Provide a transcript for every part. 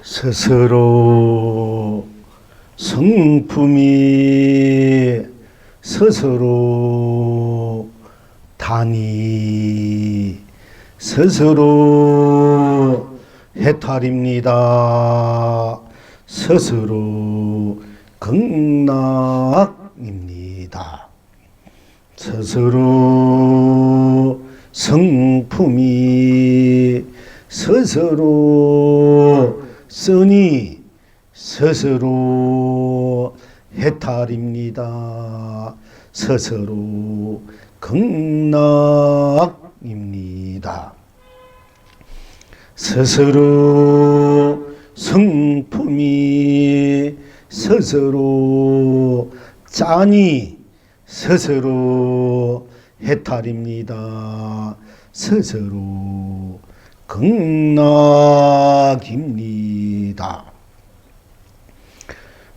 스스로 성품이 스스로 단이 스스로 해탈입니다. 스스로 극락입니다. 스스로 성품이 스스로 쓰니 스스로 해탈입니다. 스스로 극락입니다. 스스로 성품이 스스로 짜니 스스로 해탈입니다. 스스로 극락입니다.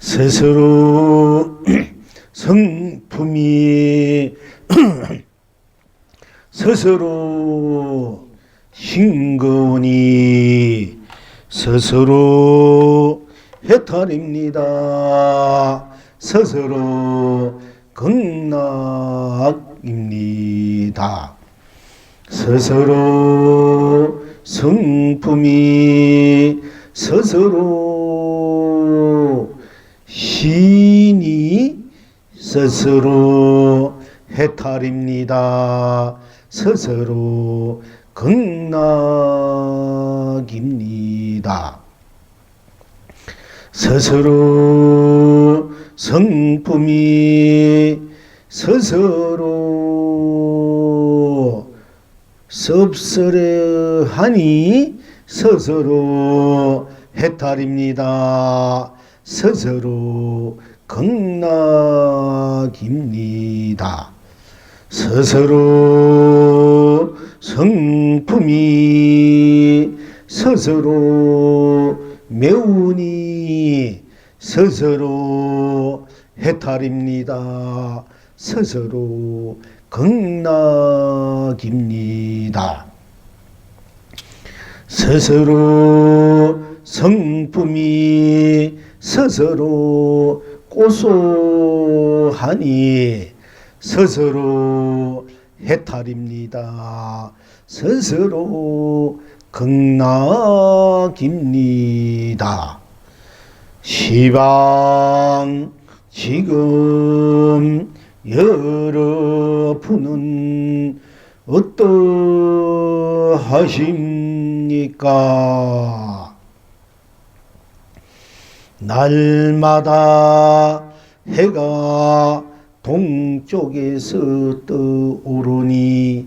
스스로 성품이 스스로 싱거우니 스스로 해탈입니다. 스스로 극락입니다. 스스로 성품이 스스로 신이 스스로 해탈입니다. 스스로 극락입니다. 스스로 성품이 스스로 섭섭하니 스스로 해탈입니다. 스스로 극락입니다. 스스로 성품이 스스로 매우니 스스로 해탈입니다. 스스로 극락입니다. 스스로 성품이 스스로 고소하니 스스로 해탈입니다. 스스로 극락입니다. 시방 지금 여러분은 어떠하십니까? 날마다 해가 동쪽에서 떠오르니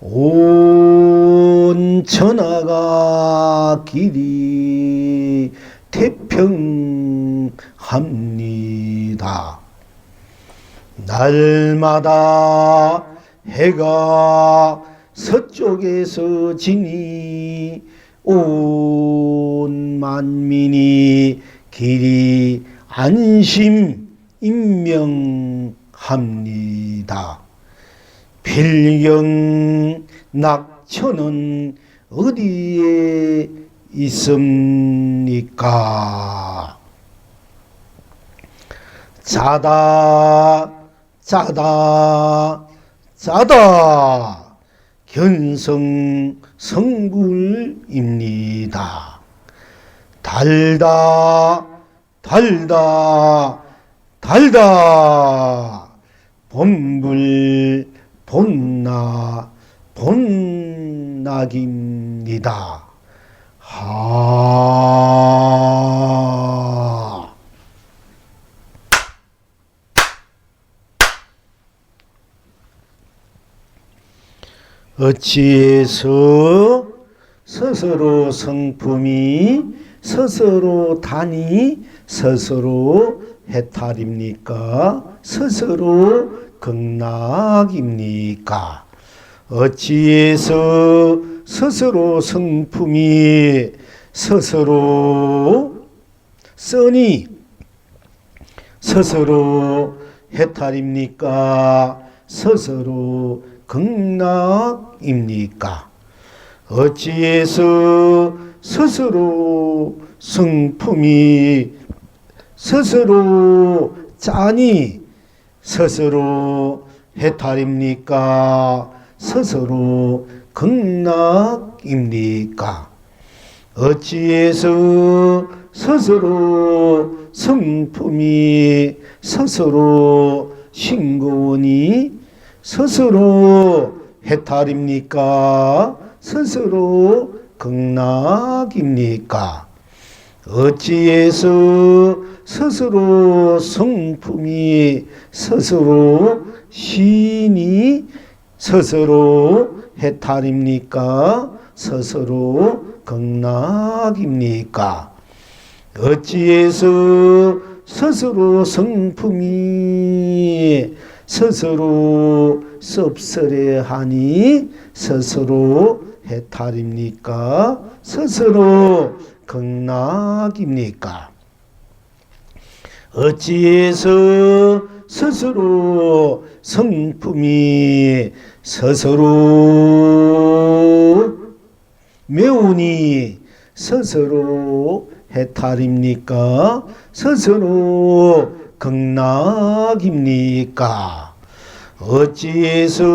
온 천하가 길이 태평합니다. 날마다 해가 서쪽에서 지니 온 만민이 길이 안심 임명합니다. 필경 낙천은 어디에 있습니까? 짜다 짜다 짜다 견성 성불입니다. 달다 달다 달다 본불 본나 본낙입니다. 하 어찌해서 스스로 성품이 스스로 단이 스스로 해탈입니까? 스스로 극락입니까? 어찌해서 스스로 성품이 스스로 쓰니 스스로 해탈입니까? 스스로 극락입니까? 어찌해서 스스로 성품이 스스로 짜니 스스로 해탈입니까? 스스로 극락입니까? 어찌해서 스스로 성품이 스스로 싱거우니 스스로 해탈입니까? 스스로 극락입니까? 어찌해서 스스로 성품이 스스로 신이 스스로 해탈입니까? 스스로 극락입니까? 어찌해서 스스로 성품이 스스로 섭섭해하니 스스로 해탈입니까? 스스로 극락입니까? 어찌해서 스스로 성품이 스스로 매우니 스스로 해탈입니까? 스스로 극락입니까? 어찌해서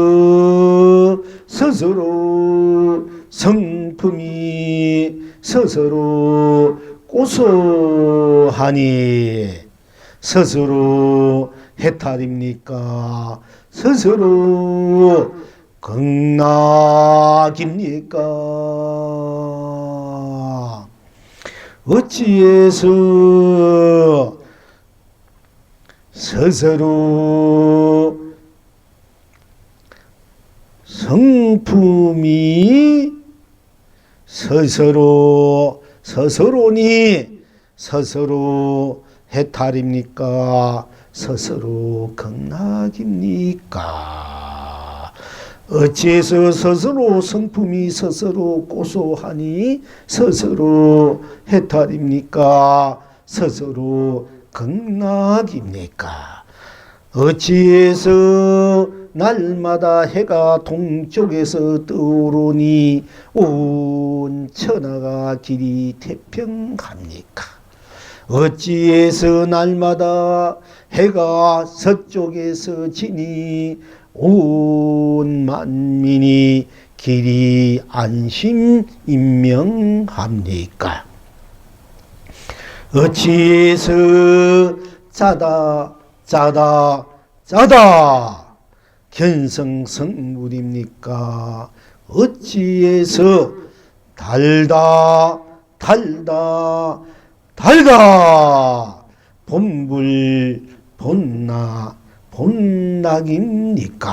스스로 성품이 스스로 고소하니 스스로 해탈입니까? 스스로 극락입니까? 어찌해서 스스로 성품이 스스로니 스스로 해탈입니까? 스스로 극락입니까? 어찌해서 스스로 성품이 스스로 고소하니 스스로 해탈입니까? 스스로 극락입니까? 어찌해서 날마다 해가 동쪽에서 떠오르니 온 천하가 길이 태평합니까? 어찌해서 날마다 해가 서쪽에서 지니 온 만민이 길이 안심인명합니까? 어찌해서 짜다 견성성물입니까? 어찌해서 달다 본락입니까?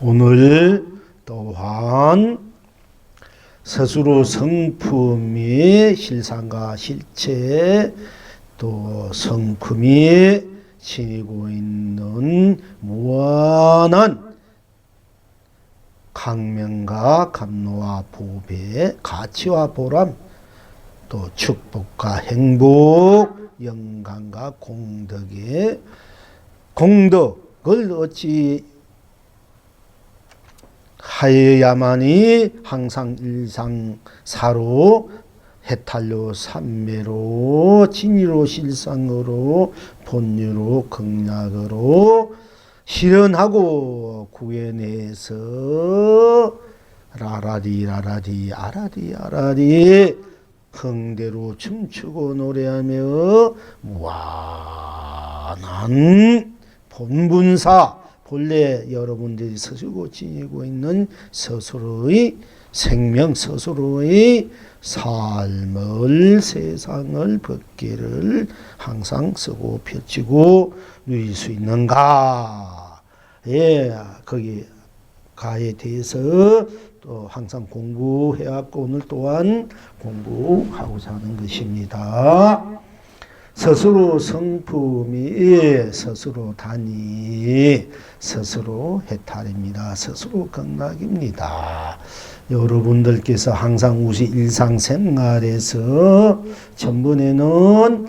오늘 또한 스스로 성품의 실상과 실체 또 성품이 지니고 있는 무한한 강명과 감로와 보배, 가치와 보람, 또 축복과 행복, 영광과 공덕의 공덕을 어찌 하여야만이 항상 일상사로 해탈로 삼매로 진리로 실상으로 본유로 극락으로 실현하고 구해내서 라라디 흥대로 춤추고 노래하며 무한한 본분사 본래 여러분들이 스스로 지니고 있는 스스로의 생명 스스로의 삶을 세상을 법계를 항상 쓰고 펼치고 누릴 수 있는가? 거기 가에 대해서 또 항상 공부해왔고 오늘 또한 공부하고자 하는 것입니다. 스스로 성품이 스스로 단위 스스로 해탈입니다. 스스로 극락입니다. 여러분들께서 항상 우리 일상생활에서 전번에는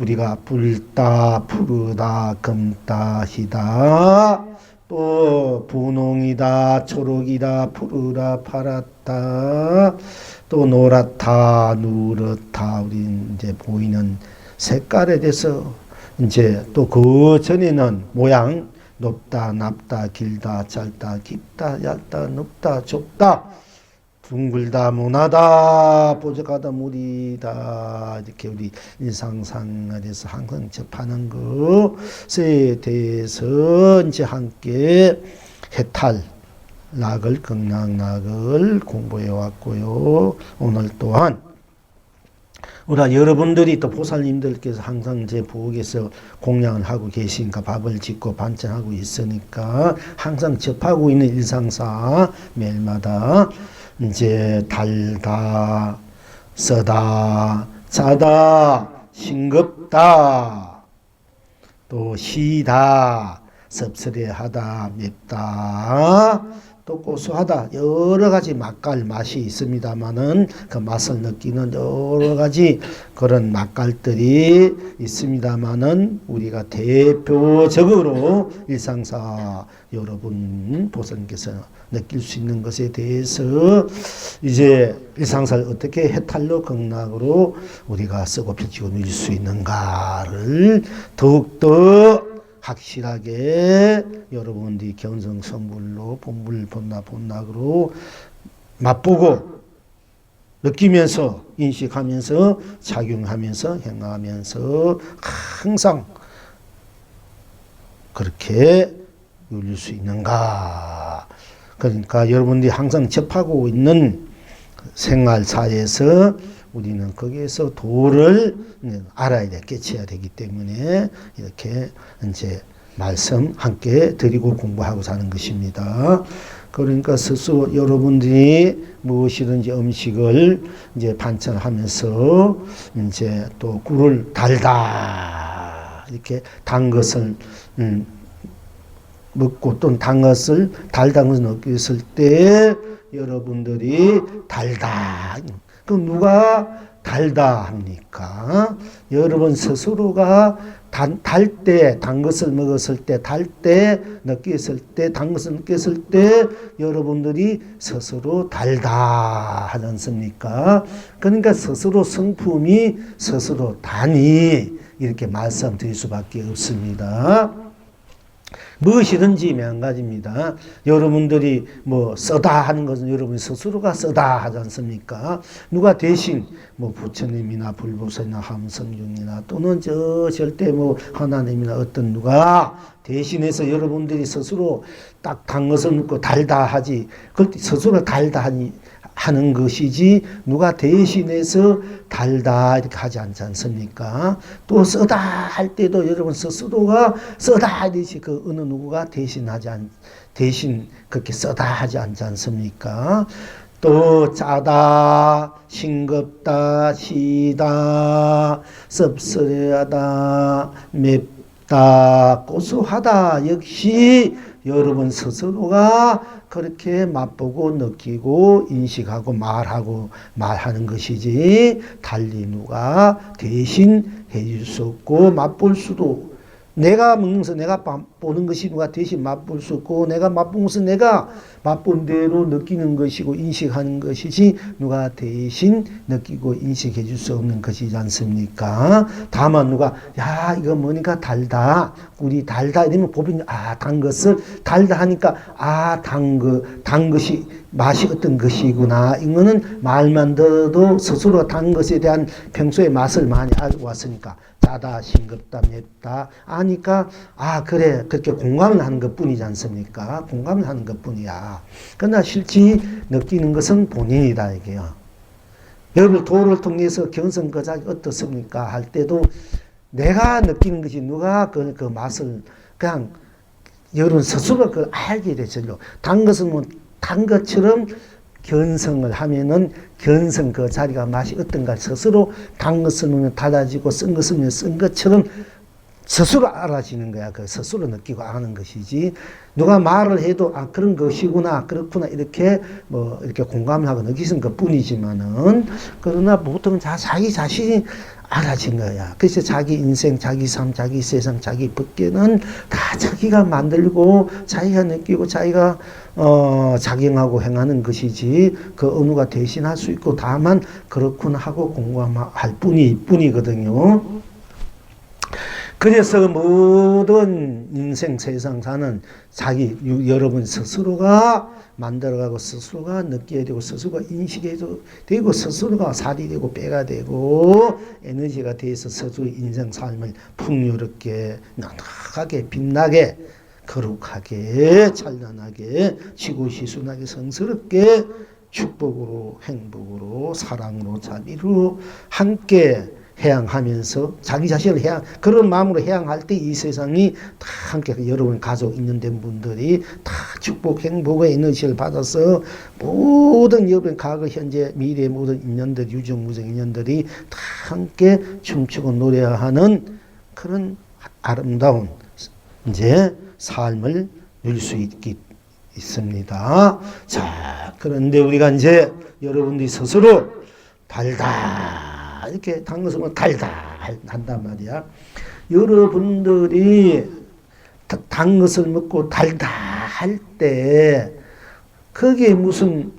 우리가 불다, 푸르다, 금다, 희다 또 분홍이다, 초록이다, 푸르라, 파랗다, 또 노랗다, 누렇다. 우리 이제 보이는 색깔에 대해서 이제 또 그 전에는 모양 높다, 낮다, 길다, 짧다, 깊다, 얇다, 넓다, 좁다, 둥글다, 모나다, 뾰족하다, 무리다. 이렇게 우리 일상생활에서 항상 접하는 것에 대해서 이제 함께 해탈 낙을, 극락낙을 공부해 왔고요. 오늘 또한 우리가 여러분들이 또 보살님들께서 항상 제 부엌에서 공양을 하고 계시니까 밥을 짓고 반찬하고 있으니까 항상 접하고 있는 일상사 매일마다 이제 달다, 쓰다, 짜다, 싱겁다, 또 시다, 섭섭해하다, 맵다, 또 고소하다, 여러 가지 맛깔 맛이 있습니다만은 그 맛을 느끼는 여러 가지 그런 맛깔들이 있습니다만은 우리가 대표적으로 일상사 여러분 보살님께서 느낄 수 있는 것에 대해서 이제 일상사를 어떻게 해탈로 극락으로 우리가 쓰고 펼치고 누릴 수 있는가를 더욱더 확실하게 여러분들이 견성성불로 본불 본락으로 맛보고 느끼면서 인식하면서 작용하면서 행하면서 항상 그렇게 누릴 수 있는가. 그러니까 여러분들이 항상 접하고 있는 생활사에서 우리는 거기에서 도를 알아야 돼, 깨쳐야 되기 때문에 이렇게 이제 말씀 함께 드리고 공부하고 사는 것입니다. 그러니까 스스로 여러분들이 무엇이든지 음식을 이제 반찬하면서 이제 또 꿀을 달다 이렇게 단 것을 먹고 또 단 것을 달단 것을 느꼈을 때 여러분들이 달다. 그럼 누가 달다 합니까? 여러분 스스로가 달 때, 단 것을 먹었을 때, 달 때, 느꼈을 때, 단 것을 느꼈을 때 여러분들이 스스로 달다 하지 않습니까? 그러니까 스스로 성품이 스스로 다니 이렇게 말씀드릴 수밖에 없습니다. 무엇이든지 마찬가지입니다. 여러분들이 뭐 쓰다 하는 것은 여러분 스스로가 쓰다 하지 않습니까? 누가 대신 뭐 부처님이나 불보살이나 함성중이나 또는 저 절대 뭐 하나님이나 어떤 누가 대신해서 여러분들이 스스로 딱 단 것을 먹고 달다 하지, 그걸 스스로 달다 하는 것이지 누가 대신해서 달다 이렇게 하지 않지 않습니까? 또 쓰다 할 때도 여러분 스스로가 쓰다 이듯이 그 어느 누구가 대신 그렇게 쓰다 하지 않지 않습니까? 또 짜다, 싱겁다, 시다, 씁쓸하다, 맵다, 고소하다 역시 여러분 스스로가 그렇게 맛보고 느끼고 인식하고 말하는 것이지 달리 누가 대신 해줄 수 없고 맛볼 수도 내가 먹는 것을 내가 맛보는 것이 누가 대신 맛볼 수 없고 내가 맛본 것은 내가 맛본 대로 느끼는 것이고 인식하는 것이지 누가 대신 느끼고 인식해 줄 수 없는 것이지 않습니까? 다만 누가 야 이거 뭐니까 달다 우리 달다 이러면 보면 단 것을 달다 하니까 단 것이 맛이 어떤 것이구나 이거는 말만 들어도 스스로 단 것에 대한 평소에 맛을 많이 알고 왔으니까 짜다 싱겁다 맵다 아니까 그래 그렇게 공감을 하는 것뿐이지 않습니까? 공감을 하는 것뿐이야. 그러나 실제 느끼는 것은 본인이다 이게요. 여러분 도를 통해서 견성거작이 어떻습니까? 할 때도 내가 느끼는 것이 누가 그 맛을 그냥 여러분 스스로 그걸 알게 되죠. 단 것은 뭐 단 것처럼 견성을 하면은 견성 그 자리가 맛이 어떤가 스스로 단 것을 먹으면 달아지고 쓴 것을 먹으면 쓴 것처럼 스스로 알아지는 거야. 그 스스로 느끼고 아는 것이지. 누가 말을 해도 그런 것이구나 그렇구나 이렇게 이렇게 공감을 하고 느끼는 것 뿐이지만은 그러나 보통 자기 자신이 알아진 거야. 그래서 자기 인생, 자기 삶, 자기 세상, 자기 법계는 다 자기가 만들고 자기가 느끼고 자기가 작용하고 행하는 것이지 그 어느가 대신할 수 있고 다만 그렇구나 하고 공부할 뿐이거든요. 그래서 모든 인생 세상사는 여러분 스스로가 만들어가고 스스로가 느껴야 되고 스스로가 인식해도 되고 스스로가 살이 되고 뼈가 되고 에너지가 돼서 스스로의 인생 삶을 풍요롭게 넉넉하게 빛나게 거룩하게 찬란하게 지고시순하게 성스럽게 축복으로 행복으로 사랑으로 자비로 함께 해양하면서 자기 자신을 그런 마음으로 해양할 때 이 세상이 다 함께 여러분 가족 있는 분들이 다 축복 행복의 에너지를 받아서 모든 여러분 과거 현재 미래 모든 인연들 유정 무정 인연들이 다 함께 춤추고 노래하는 그런 아름다운 이제 삶을 누릴 수 있습니다. 자, 그런데 우리가 이제 여러분들이 스스로 달다 이렇게 단 것을 달다 한단 말이야. 여러분들이 단 것을 먹고 달다 할 때 그게 무슨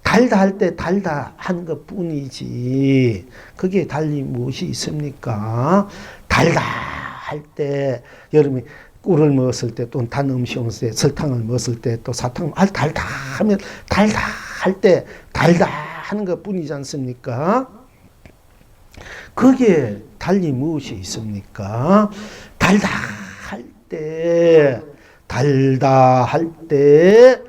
달다 할 때 달다 하는 것 뿐이지 그게 달리 무엇이 있습니까? 달다 할 때 여러분이 꿀을 먹었을 때 또 단 음식을 먹었을 때 설탕을 먹었을 때 또 사탕을 달다 하면 달다 할 때 달다 하는 것 뿐이지 않습니까? 거기에 달리 무엇이 있습니까? 달다 할 때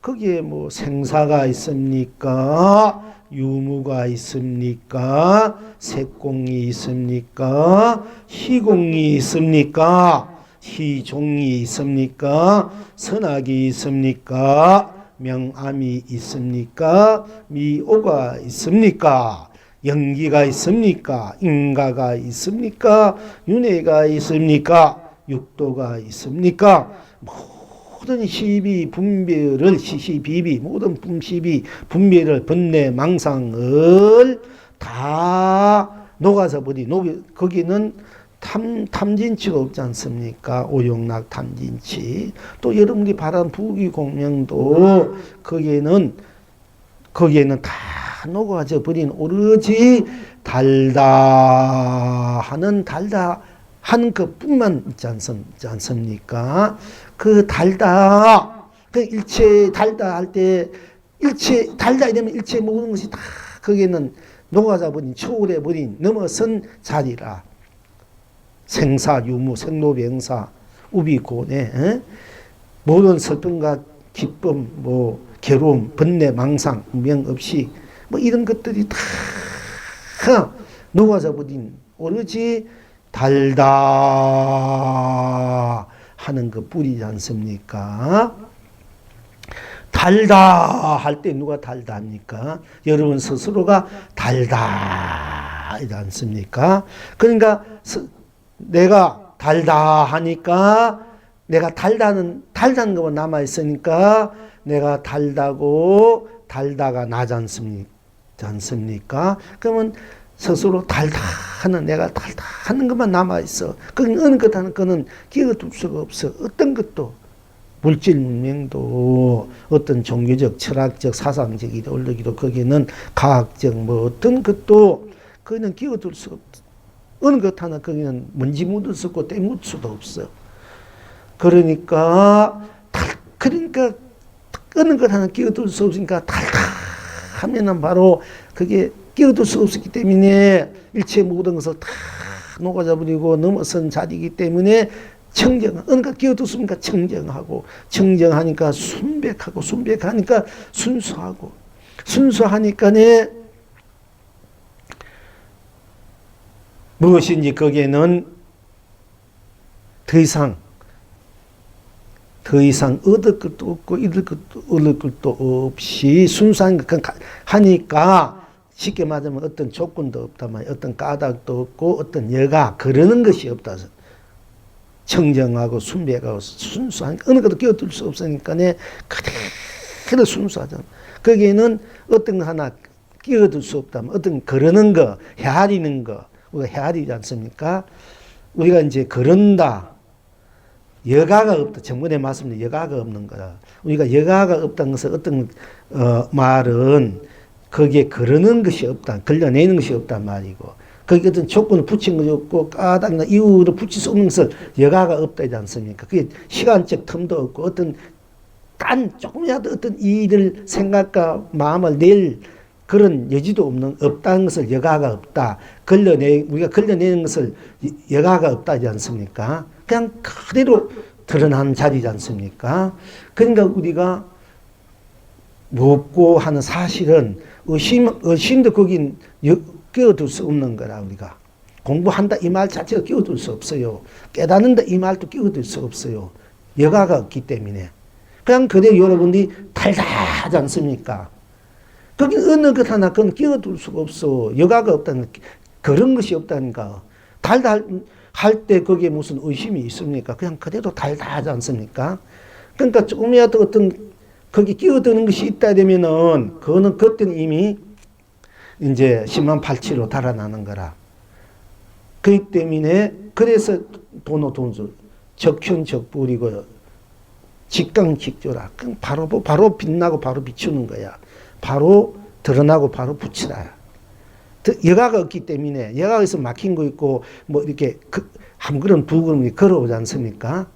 거기에 뭐 생사가 있습니까? 유무가 있습니까? 색공이 있습니까? 희공이 있습니까? 희종이 있습니까? 선악이 있습니까? 명암이 있습니까? 미오가 있습니까? 영기가 있습니까? 인가가 있습니까? 윤회가 있습니까? 육도가 있습니까? 모든 시비 분별을 시시비비 모든 시비 분별을 번뇌 망상을 다 녹아서 버리 거기는 탐진치가 없지 않습니까? 오용락 탐진치 또 여러분이 바란 부귀공명도 거기에는 다 녹아져 버린 오로지 달다 하는 것뿐만 있지 않습니까? 그 달다 그 일체 달다 할 때 일체 달다 이러면 일체 모든 것이 다 거기에는 녹아져 버린 초월해 버린 넘어선 자리라. 생사 유무 생로병사 우비고뇌 모든 슬픔과 기쁨 뭐 괴로움 번뇌 망상 명 없이 뭐 이런 것들이 다 녹아져 버린 오로지 달다 하는 것 뿐이지 않습니까? 달다 할 때 누가 달다 합니까? 여러분 스스로가 달다이지 않습니까? 그러니까 내가 달다 하니까 내가 달다는 것만 남아있으니까 내가 달다가 나지 않습니까? 그러면 스스로 달다 하는 내가 달다 하는 것만 남아있어. 그 어느 것 하는 거는 끼어둘 수가 없어. 어떤 것도 물질 문명도 어떤 종교적 철학적 사상적 이데올로기도 거기는 과학적 뭐 어떤 것도 거기는 끼어둘 수가 없어. 어느 것 하나 거기는 먼지 묻을 수 없고 때 묻을 수도 없어. 그러니까 어느 것 하나 끼어들 수 없으니까 달다 하면은 바로 그게 끼어들 수 없었기 때문에 일체 모든 것을 다 녹아져 버리고 넘어선 자리이기 때문에 어느 것 끼어들 수 없으니까 청정하니까 순백하니까 순수하니까 무엇인지 거기에는 더 이상 얻을 것도 없고 얻을 것도 없이 순수한 것 하니까 쉽게 말하면 어떤 조건도 없다만 어떤 까닭도 없고 어떤 여가 그러는 것이 없다. 청정하고 순백하고 순수하니까 어느 것도 끼어들 수 없으니까 그대로 순수하잖아. 거기에는 어떤 거 하나 끼어들 수 없다면 어떤 그러는 거 헤아리는 거 우리가 해야 되지 않습니까? 우리가 이제 그런다. 여가가 없다. 전문의 말씀은 여가가 없는 거다. 우리가 여가가 없다는 것은 어떤 말은 거기에 그러는 것이 없다. 걸려내는 것이 없단 말이고 거기에 어떤 조건을 붙인 것이 없고 까닭이나 이유를 붙일 수 없는 것을 여가가 없다지 않습니까? 그게 시간적 틈도 없고 어떤 조금이라도 어떤 일을 생각과 마음을 낼 그런 여지도 없다는 것을 여가가 없다. 우리가 걸려내는 것을 여가가 없다지 않습니까? 그냥 그대로 드러나는 자리지 않습니까? 그러니까 우리가 묻고 하는 사실은 의심도 거긴 끼워둘 수 없는 거라 우리가. 공부한다 이 말 자체가 끼워둘 수 없어요. 깨닫는다 이 말도 끼워둘 수 없어요. 여가가 없기 때문에. 그냥 그대로 여러분들이 달달하지 않습니까? 거기 어느 것 하나 그건 끼워둘 수가 없어. 여가가 없다는 그런 것이 없다니까. 달달할 때 거기에 무슨 의심이 있습니까? 그냥 그대로 달달하지 않습니까? 그러니까 조금이라도 어떤 거기 끼어드는 것이 있다 되면은 그거는 그때는 이미 이제 10만 8치로 달아나는 거라. 그렇기 때문에 그래서 돈주 적현적불이고 직강직조라. 바로 빛나고 바로 비추는 거야. 바로 드러나고 바로 붙이라. 여가가 없기 때문에 여가가 있으면 막힌 거 있고 뭐 이렇게 한 걸음 두 걸음이 걸어오지 않습니까?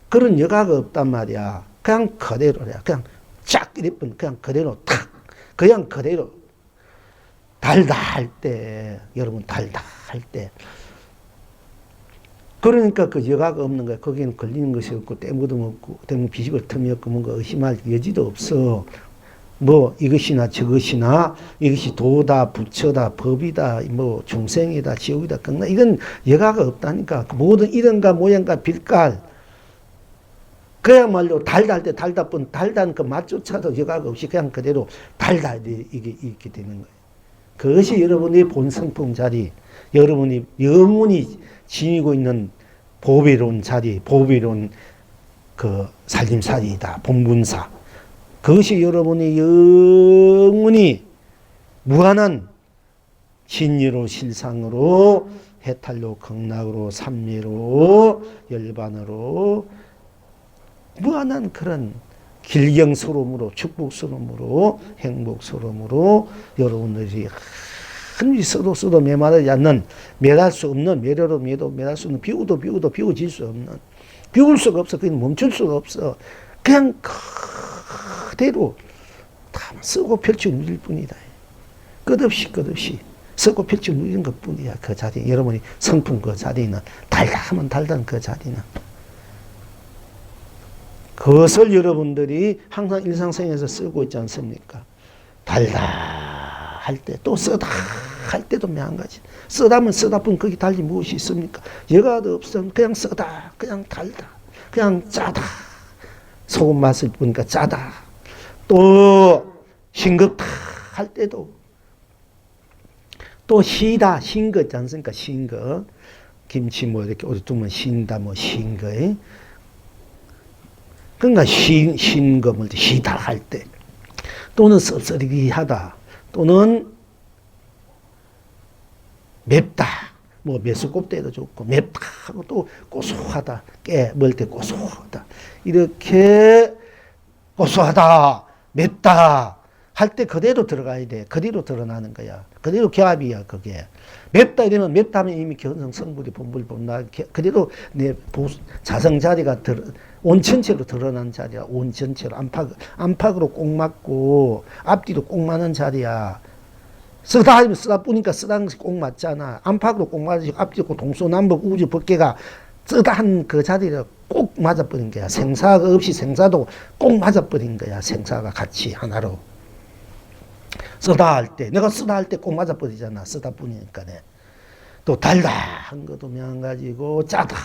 그런 여가가 없단 말이야. 그냥 그대로야. 그냥 쫙 이래뿐 그냥 그대로 탁 그냥 그대로 달달할 때 여러분 달달할 때 그러니까 그 여가가 없는 거야. 거기는 걸리는 것이 없고 때묻음 없고 때문 비집을 틈이 없고 뭔가 의심할 여지도 없어. 뭐 이것이나 저것이나 이것이 도다 부처다 법이다 뭐 중생이다 지옥이다 끝나 이건 여가가 없다니까. 모든 이름과 모양과 빛깔 그야말로 달달 때 달달뿐 달단 그 맛조차도 여가가 없이 그냥 그대로 달달 이게 있게 되는 거예요. 그것이 여러분의 본성품 자리, 여러분이 영원히 지니고 있는 보배로운 자리, 보배로운 그 살림살이다, 본분사. 그것이 여러분이 영원히 무한한 진리로 실상으로 해탈로 극락으로 삼미로 열반으로 무한한 그런 길경스러움으로 축복스러움으로 행복스러움으로 여러분들이 흔히 써도 메말하지 않는 매달 수 없는 매료로 매달 수 없는 비우도 비워질 수 없는 비울 수가 없어. 그냥 멈출 수가 없어. 그냥 그대로 다 쓰고 펼쳐 누릴 뿐이다. 끝없이 쓰고 펼쳐 누리는 것 뿐이야. 그 자리 여러분이 성품 그 자리는 달달하면 달달한 그 자리는 그것을 여러분들이 항상 일상생활에서 쓰고 있지 않습니까? 달달할 때 또 쓰다 할 때도 매한가지. 쓰다면 쓰다뿐 거기 달리 무엇이 있습니까? 여가도 없으면 그냥 쓰다 그냥 달다 그냥 짜다 소금 맛을 보니까 짜다. 또 싱겁다 할 때도 또 시다 싱거 있지 않습니까? 싱거 김치 뭐 이렇게 어디 두면 신다 뭐 싱거 그러니까 싱거물 시다 할 때 또는 씁쓸하다 또는 맵다 뭐 매스곱 때도 좋고 맵다 하고 또 고소하다 깨물 때 고소하다 이렇게 고소하다 맵다 할 때 그대로 들어가야 돼. 그대로 드러나는 거야. 그대로 결합이야 그게. 맵다 이러면 맵다 하면 이미 견성 성불이 본불 본나 그대로 내 자성 자리가 온 전체로 드러난 자리야. 온 전체로 안팎으로 꼭 맞고 앞뒤로 꼭 맞는 자리야. 쓰다 하면 쓰다 뿌니까 쓰다는 것이 꼭 맞잖아. 안팎으로 꼭 맞으시 앞뒤로 동서남북 우주 법계가 쓰다 한 그 자리를 꼭 맞아버린 거야. 생사가 없이 생사도 꼭 맞아버린 거야. 생사가 같이 하나로. 쓰다 할 때 내가 쓰다 할 때 꼭 맞아버리잖아. 쓰다 뿐이니까네. 또 달달한 것도 마찬가지고 짜다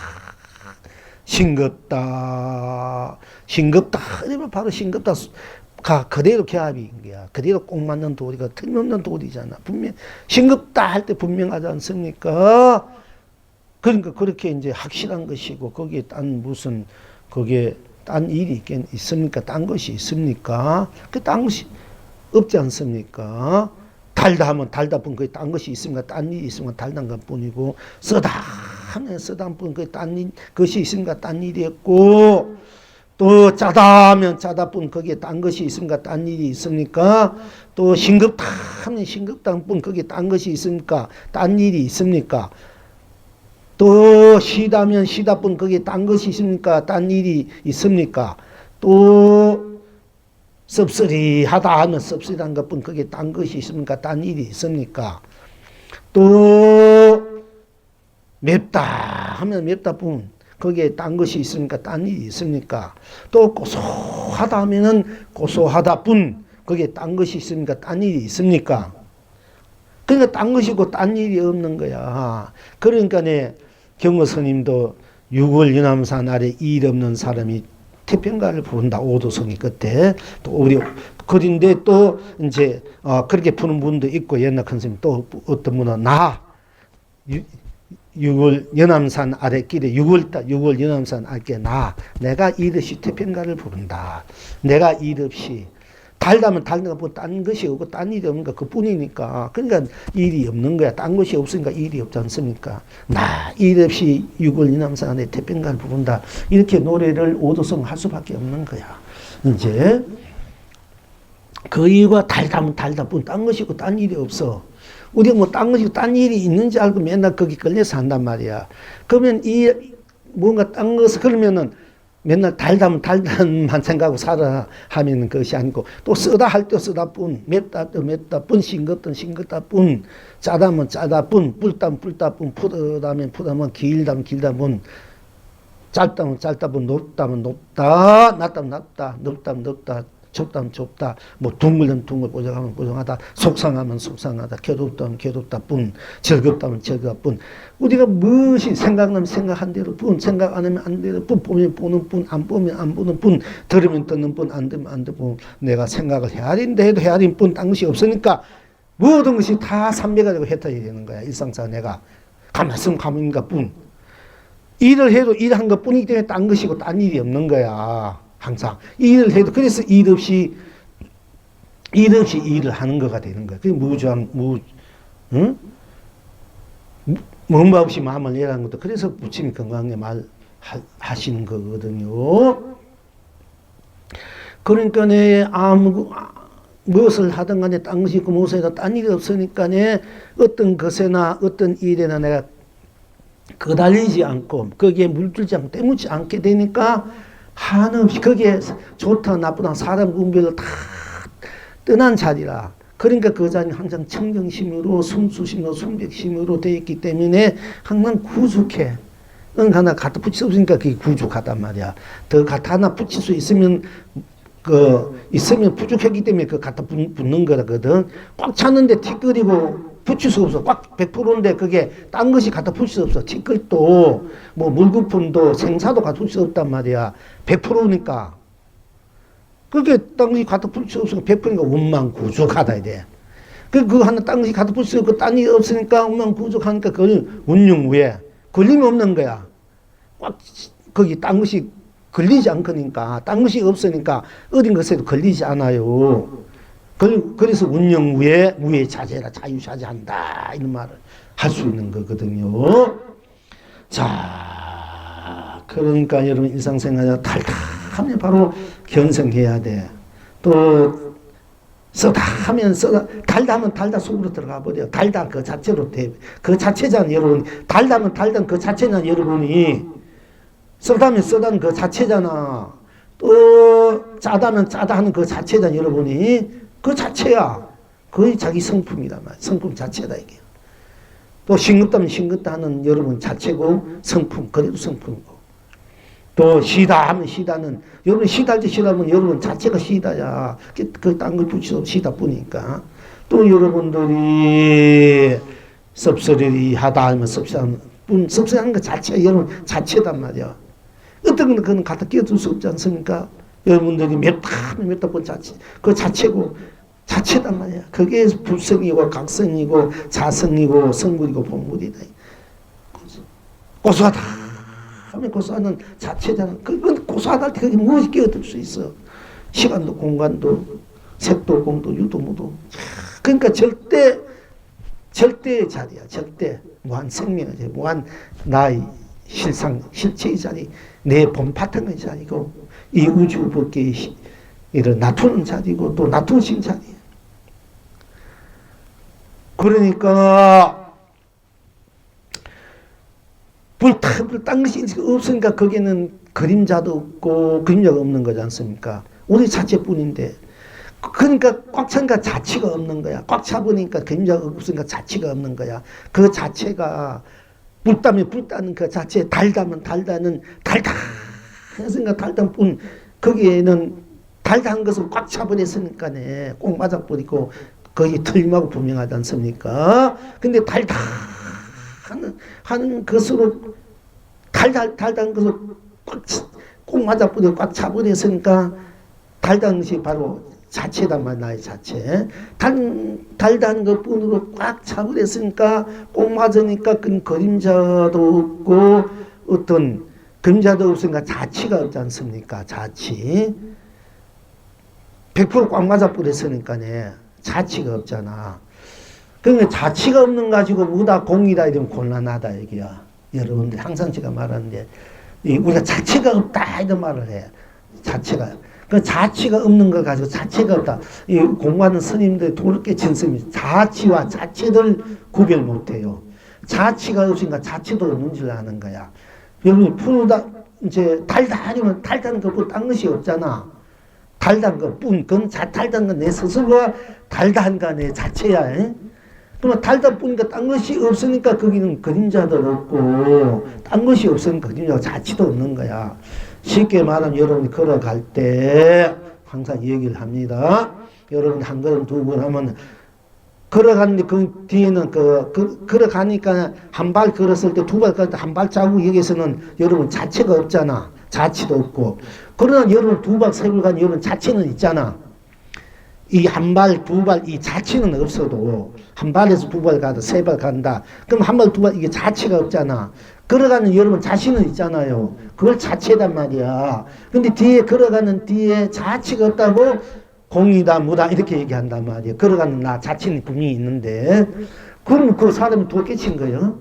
싱겁다 이러면 바로 싱겁다가 그대로 결합인 거야. 그대로 꼭 맞는 도리가 틀림없는 도리잖아. 분명 싱겁다 할 때 분명하지 않습니까? 그러니까 그렇게 이제 확실한 것이고 거기에 거기에 딴 일이 있습니까? 딴 것이 있습니까? 그 딴 것이 없지 않습니까? 달다 하면 달다 뿐 거기 딴 것이 있습니까? 딴 일이 있으면 달단 것 뿐이고, 쓰다 하면 쓰다 뿐 거기 딴 것이 있습니까? 딴 일이 있고, 또 짜다 하면 짜다 뿐 거기에 딴 것이 있습니까? 딴 일이 있습니까? 또 싱겁다 하면 싱겁다 뿐 거기에 딴 것이 있습니까? 딴 일이 있습니까? 또 시다면 시다 뿐 거기에 딴 것이 있습니까? 딴 일이 있습니까? 또 씁쓸이하다 하면 씁쓸한 것뿐 거기에 딴 것이 있습니까? 딴 일이 있습니까? 또 맵다 하면 맵다 뿐 거기에 딴 것이 있습니까? 딴 일이 있습니까? 또 고소하다 하면은 고소하다 뿐 거기에 딴 것이 있습니까? 딴 일이 있습니까? 그러니까 딴 것이고 딴 일이 없는 거야. 그러니까 경호 스님도 6월 연암산 아래 일 없는 사람이 태평가를 부른다. 오도성이 그때 또 우리 그런데 또 이제 그렇게 부는 분도 있고 옛날 큰 스님 또 어떤 분은 6월 연암산 아래길에 6월 연암산 아래길에 내가 일 없이 태평가를 부른다. 내가 일 없이 달다면 달다가 뭐 딴 것이 없고 딴 일이 없는가 그뿐이니까. 그러니까 일이 없는 거야. 딴 것이 없으니까 일이 없지 않습니까? 나 일 없이 6월 연암산 아래 태평가를 부른다. 이렇게 노래를 오도성 할 수밖에 없는 거야. 이제 그 이유가 달다면 달다 뿐 딴 것이고 딴 일이 없어. 우리가 뭐 딴 것이고 딴 일이 있는지 알고 맨날 거기 걸려서 한단 말이야. 그러면 이 뭔가 딴 것을 그러면은 맨날 달다면 달다만 생각하고 살아 하면 그것이 아니고 또 쓰다 할 때 쓰다 뿐 맵다 또 맵다 뿐 싱겁다 싱겁다 뿐 짜다면 짜다 뿐 뿔다면 뿔다 뿐 푸다면 푸다면 길다면 길다 뿐 짧다면 짧다 뿐 높다면 높다 낮다면 낮다 넓다면 넓다 좁다면 좁다 뭐 둥글면 둥글 뽀송하면 뽀송하다 속상하면 속상하다 괴롭다면 괴롭다 뿐 즐겁다면 즐겁다 뿐 우리가 무엇이 생각나면 생각한 대로 뿐 생각 안 하면 안 대로 뿐 보면 보는 뿐 안 보면 안 보는 뿐 들으면 듣는 뿐 안 들으면 안 듣는 뿐 내가 생각을 헤아린다 해도 헤아린 뿐 딴 것이 없으니까 모든 것이 다 삼배가 되고 해탈이 되는 거야. 일상사 내가 가만 있으면 가만인가 뿐 일을 해도 일한 것 뿐이기 때문에 딴 것이고 딴 일이 없는 거야. 항상 일을 해도 그래서 일 없이 일을 하는 거가 되는 거야. 그게 무주한 뭔가 없이 마음을 내라는 것도 그래서 부처님이 건강하게 말하시는 거거든요. 그러니까 무엇을 하든 간에 딴 것이 있고 무엇을 해도 딴 일이 없으니까 어떤 것에나 어떤 일에나 내가 거달리지 않고 거기에 물들지 않고 때묻지 않게 되니까 한없이 거기에 좋다 나쁘다 사람 운별을 다 떠난 자리라. 그러니까 그 자리는 항상 청정심으로 순수심으로 순백심으로 되어 있기 때문에 항상 구죽해. 하나 갖다 붙일 수 없으니까 그게 구죽하단 말이야. 더 갖다 하나 붙일 수 있으면 있으면 부족했기 때문에 그 갖다 붙는 거거든. 꽉 찼는데 티끌이고 붙일 수 없어. 꽉 100%인데 그게 딴 것이 갖다 붙일 수 없어. 티끌도 뭐 물거품도 생사도 갖다 붙일 수 없단 말이야. 100%니까. 그게 딴 것이 갖다 붙일 수 없으니까 100%니까 운만구족하다 이래. 그 하나 딴 것이 갖다 붙일 수 없고 딴 일이 없으니까 운만구족하니까 그걸 운용우에 걸림이 없는 거야. 꽉 거기 딴 것이 걸리지 않으니까 딴 것이 없으니까 어딘 것에도 걸리지 않아요. 그래서 운영우에 우에 자제라 자유자재한다 이런 말을 할 수 있는 거거든요. 자, 그러니까 여러분 일상생활에 달달하면 바로 견성해야 돼. 또 쓰다 하면 쓰다 달다 하면 달다 속으로 들어가 버려. 달다 그 자체로 돼. 그 자체잖아 여러분. 달다면 달다 그 자체잖아 여러분이. 쓰다면 쓰다는 그 자체잖아. 또 짜다면 짜다 하는 그 자체잖아 여러분이. 그 자체야. 거의 자기 성품이란 말이야. 성품 자체다 이게. 또 싱겁다면 싱겁다 하는 여러분 자체고 성품. 그래도 성품이고. 또 시다 하면 시다는 여러분 시다 할 때 시다면 여러분 자체가 시다야. 그 딴 걸 붙여서 시다 뿐이니까. 또 여러분들이 섭섭하다 하면 섭섭하는 것 자체가 여러분 자체단 말이야. 어떤 건 그건 갖다 끼워둘 수 없지 않습니까? 여러분들이 맵다 본 자체, 그 자체고, 자체단 말이야. 그게 불성이고, 각성이고, 자성이고, 성물이고, 본물이다. 고소하다 하면 고소하는 자체잖아. 그건 고소하다 할 때 그게 무엇이 끼어들 수 있어? 시간도, 공간도, 색도, 공도, 유도, 무도. 그러니까 절대의 자리야. 절대. 무한 생명의 자리, 무한 나의 실체의 자리, 내 본바탕의 자리고, 이 우주 법계의 이런 놔두는 자리고, 또 놔두신 자리야. 그러니까, 딴 것이 없으니까 거기에는 그림자도 없고, 그림자가 없는 거지 않습니까? 우리 자체뿐인데. 그러니까 꽉 차니까 자치가 없는 거야. 꽉 차보니까 그림자가 없으니까 자치가 없는 거야. 그 자체가 불다면 불다는 그 자체, 달다면 달다는 달다 했으니까 달단 뿐. 거기에는 달다한 것을 꽉 차버렸으니까네. 꼭 맞아버리고 거기 틀림하고 분명하지 않습니까? 근데 달다 하는 것으로 달다한 것을 꼭 맞아버리고 꽉 차버렸으니까 달다는 것이 바로 자체단 말이야. 나의 자체. 달다는 것뿐으로 꽉 차버렸으니까 꼭 맞으니까 그 그림자도 없고 어떤 그림자도 없으니까 자치가 없지 않습니까? 자치. 100% 꽉 맞아버렸으니까네. 자치가 없잖아. 그러니까 자치가 없는 가지고 무다 공이다 이러면 곤란하다 얘기야. 여러분들 항상 제가 말하는데 우리가 자체가 없다 이런 말을 해. 자체가. 그 자치가 없는 걸 가지고 자체가 없다. 이 공부하는 스님들 도르게 친 스님이 자치와 자체를 구별 못해요. 자치가 없으니까 자체도 없는 줄 아는 거야. 여러분이 푸르다 이제 달달하면 달다는 것뿐 딴 것이 없잖아. 달다는 것뿐. 그건 달다는 건 내 스스로가 달다한가 내 자체야. 그러면 달다 뿐이니까 딴 것이 없으니까 거기는 그림자도 없고 딴 것이 없으니까 그림자가 자치도 없는 거야. 쉽게 말하면 여러분이 걸어갈 때 항상 얘기를 합니다. 여러분이 한 걸음 두 걸음 하면 걸어가는데 그 뒤에는 걸어가니까 한 발 걸었을 때 두 발 걸을 때 한 발자국 여기서는 여러분 자체가 없잖아. 자치도 없고. 그러나 여러분 두 발 세 발 가는 여러분 자체는 있잖아. 이 한 발, 두 발, 이 자체는 없어도 한 발에서 두 발 가다 세 발 간다. 그럼 한 발, 두 발 이게 자체가 없잖아. 걸어가는 여러분 자신은 있잖아요. 그걸 자체단 말이야. 근데 뒤에 걸어가는 뒤에 자체가 없다고 공이다 무다 이렇게 얘기한단 말이야. 걸어가는 나 자체는 분명히 있는데 그럼 그 사람이 도 깨친 거예요.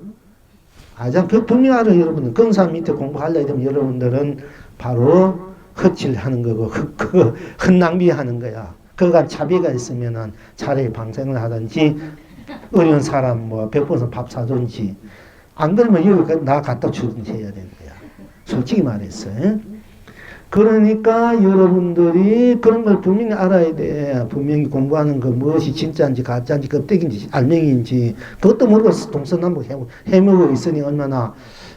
아장 분명히 알아요. 여러분들 근사 밑에 공부하려고 하면 여러분들은 바로 헛질하는 거고 헛낭비하는 거야. 그간 차비가 있으면은 차라리 방생을 하든지 어려운 사람 뭐 100번씩 밥 사든지 안 그러면 여기 나 갖다 주든지 해야 되는 거야. 솔직히 말해서. 그러니까 여러분들이 그런 걸 분명히 알아야 돼. 분명히 공부하는 거 무엇이 진짜인지 가짜인지 껍데기인지 알맹이인지 그것도 모르고 동서남북 헤매고 있으니 얼마나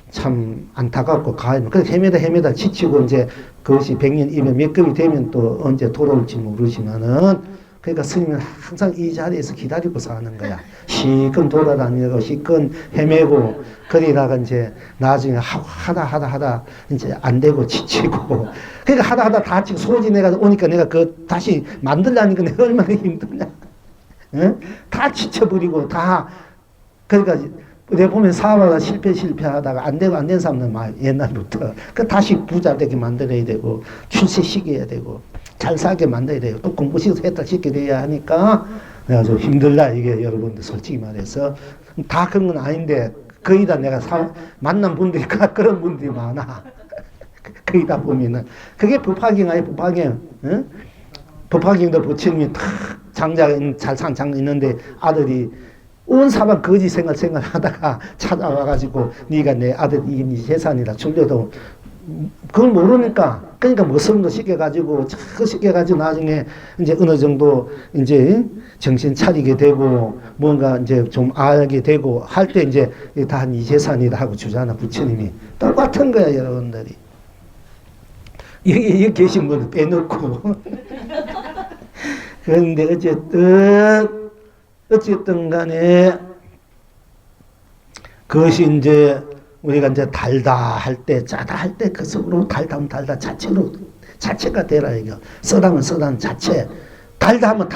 참 안타깝고 가요. 그래서 헤매다 지치고 이제 그것이 100년, 200, 몇 급이 되면 또 언제 돌아올지 모르지만은 그러니까 스님은 항상 이 자리에서 기다리고 사는 거야. 시건 돌아다니고 시건 헤매고 그러다가 이제 나중에 하다 이제 안 되고 지치고 그러니까 하다 다 지금 소지 내가 오니까 내가 그 다시 만들라니까 내가 얼마나 힘드냐. 응? 다 지쳐버리고 다 그러니까 내가 보면 사업하다 실패하다가 안 되고 안 된 사람들 막 옛날부터 그 다시 부자 되게 만들어야 되고 출세시켜야 되고 잘 살게 만들어야 돼요. 또 공부시켜서 했다 돼야 하니까 내가 좀 힘들다 이게 여러분들 솔직히 말해서 다 그런 건 아닌데 거의 다 내가 만난 분들이 그런 분들이 많아. 거의 다 보면은 그게 법화경 아니에요. 법화경. 응? 법화경도 부처님이 탁 장작 잘산 장작 있는데 아들이 온 사방 거지 생활하다가 찾아와가지고 네가 내 아들 이게 네 재산이다 줄려도 그걸 모르니까 그러니까 무서움도 시켜가지고 나중에 이제 어느 정도 이제 정신 차리게 되고 뭔가 이제 좀 알게 되고 할 때 이제 다 네 재산이다 하고 주잖아 부처님이. 똑같은 거야 여러분들이. 여기 계신 분들 빼놓고 그런데 어쨌든 간에 그것이 이제 우리가 이제 달다 할 때 짜다 할 때 그 속으로 달다면 달다 자체가 되라 이거. 써다면 써다는 자체. 달다 하면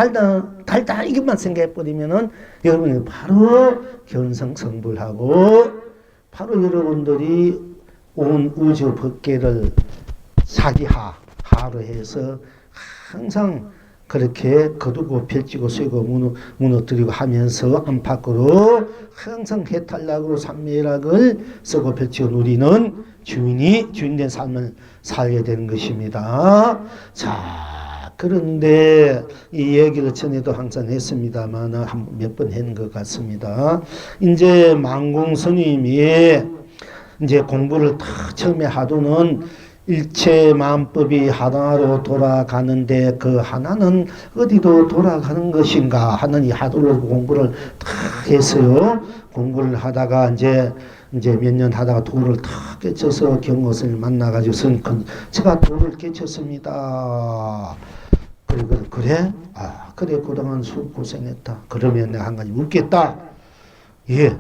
달다 이것만 생각해 버리면은 여러분이 바로 견성성불하고 바로 여러분들이 온 우주 법계를 사기하로 해서 항상 그렇게 거두고 펼치고 쇠고 무너뜨리고 하면서 안팎으로 항상 해탈락으로 삼매락을 쓰고 펼치고 누리는 주인된 삶을 살게 되는 것입니다. 자, 그런데 이 얘기를 전에도 항상 했습니다만 몇 번 했는 것 같습니다. 이제 망공 스님이 이제 공부를 다 처음에 하도는 일체 만법이 하나로 돌아가는데 그 하나는 어디로 돌아가는 것인가 하는 이 하도를 공부를 다 했어요. 공부를 하다가 이제 몇 년 하다가 도를 다 깨쳐서 경호선을 만나가지고 제가 도를 깨쳤습니다. 그래? 아, 그래, 그동안 고생했다. 그러면 내가 한 가지 묻겠다. 예,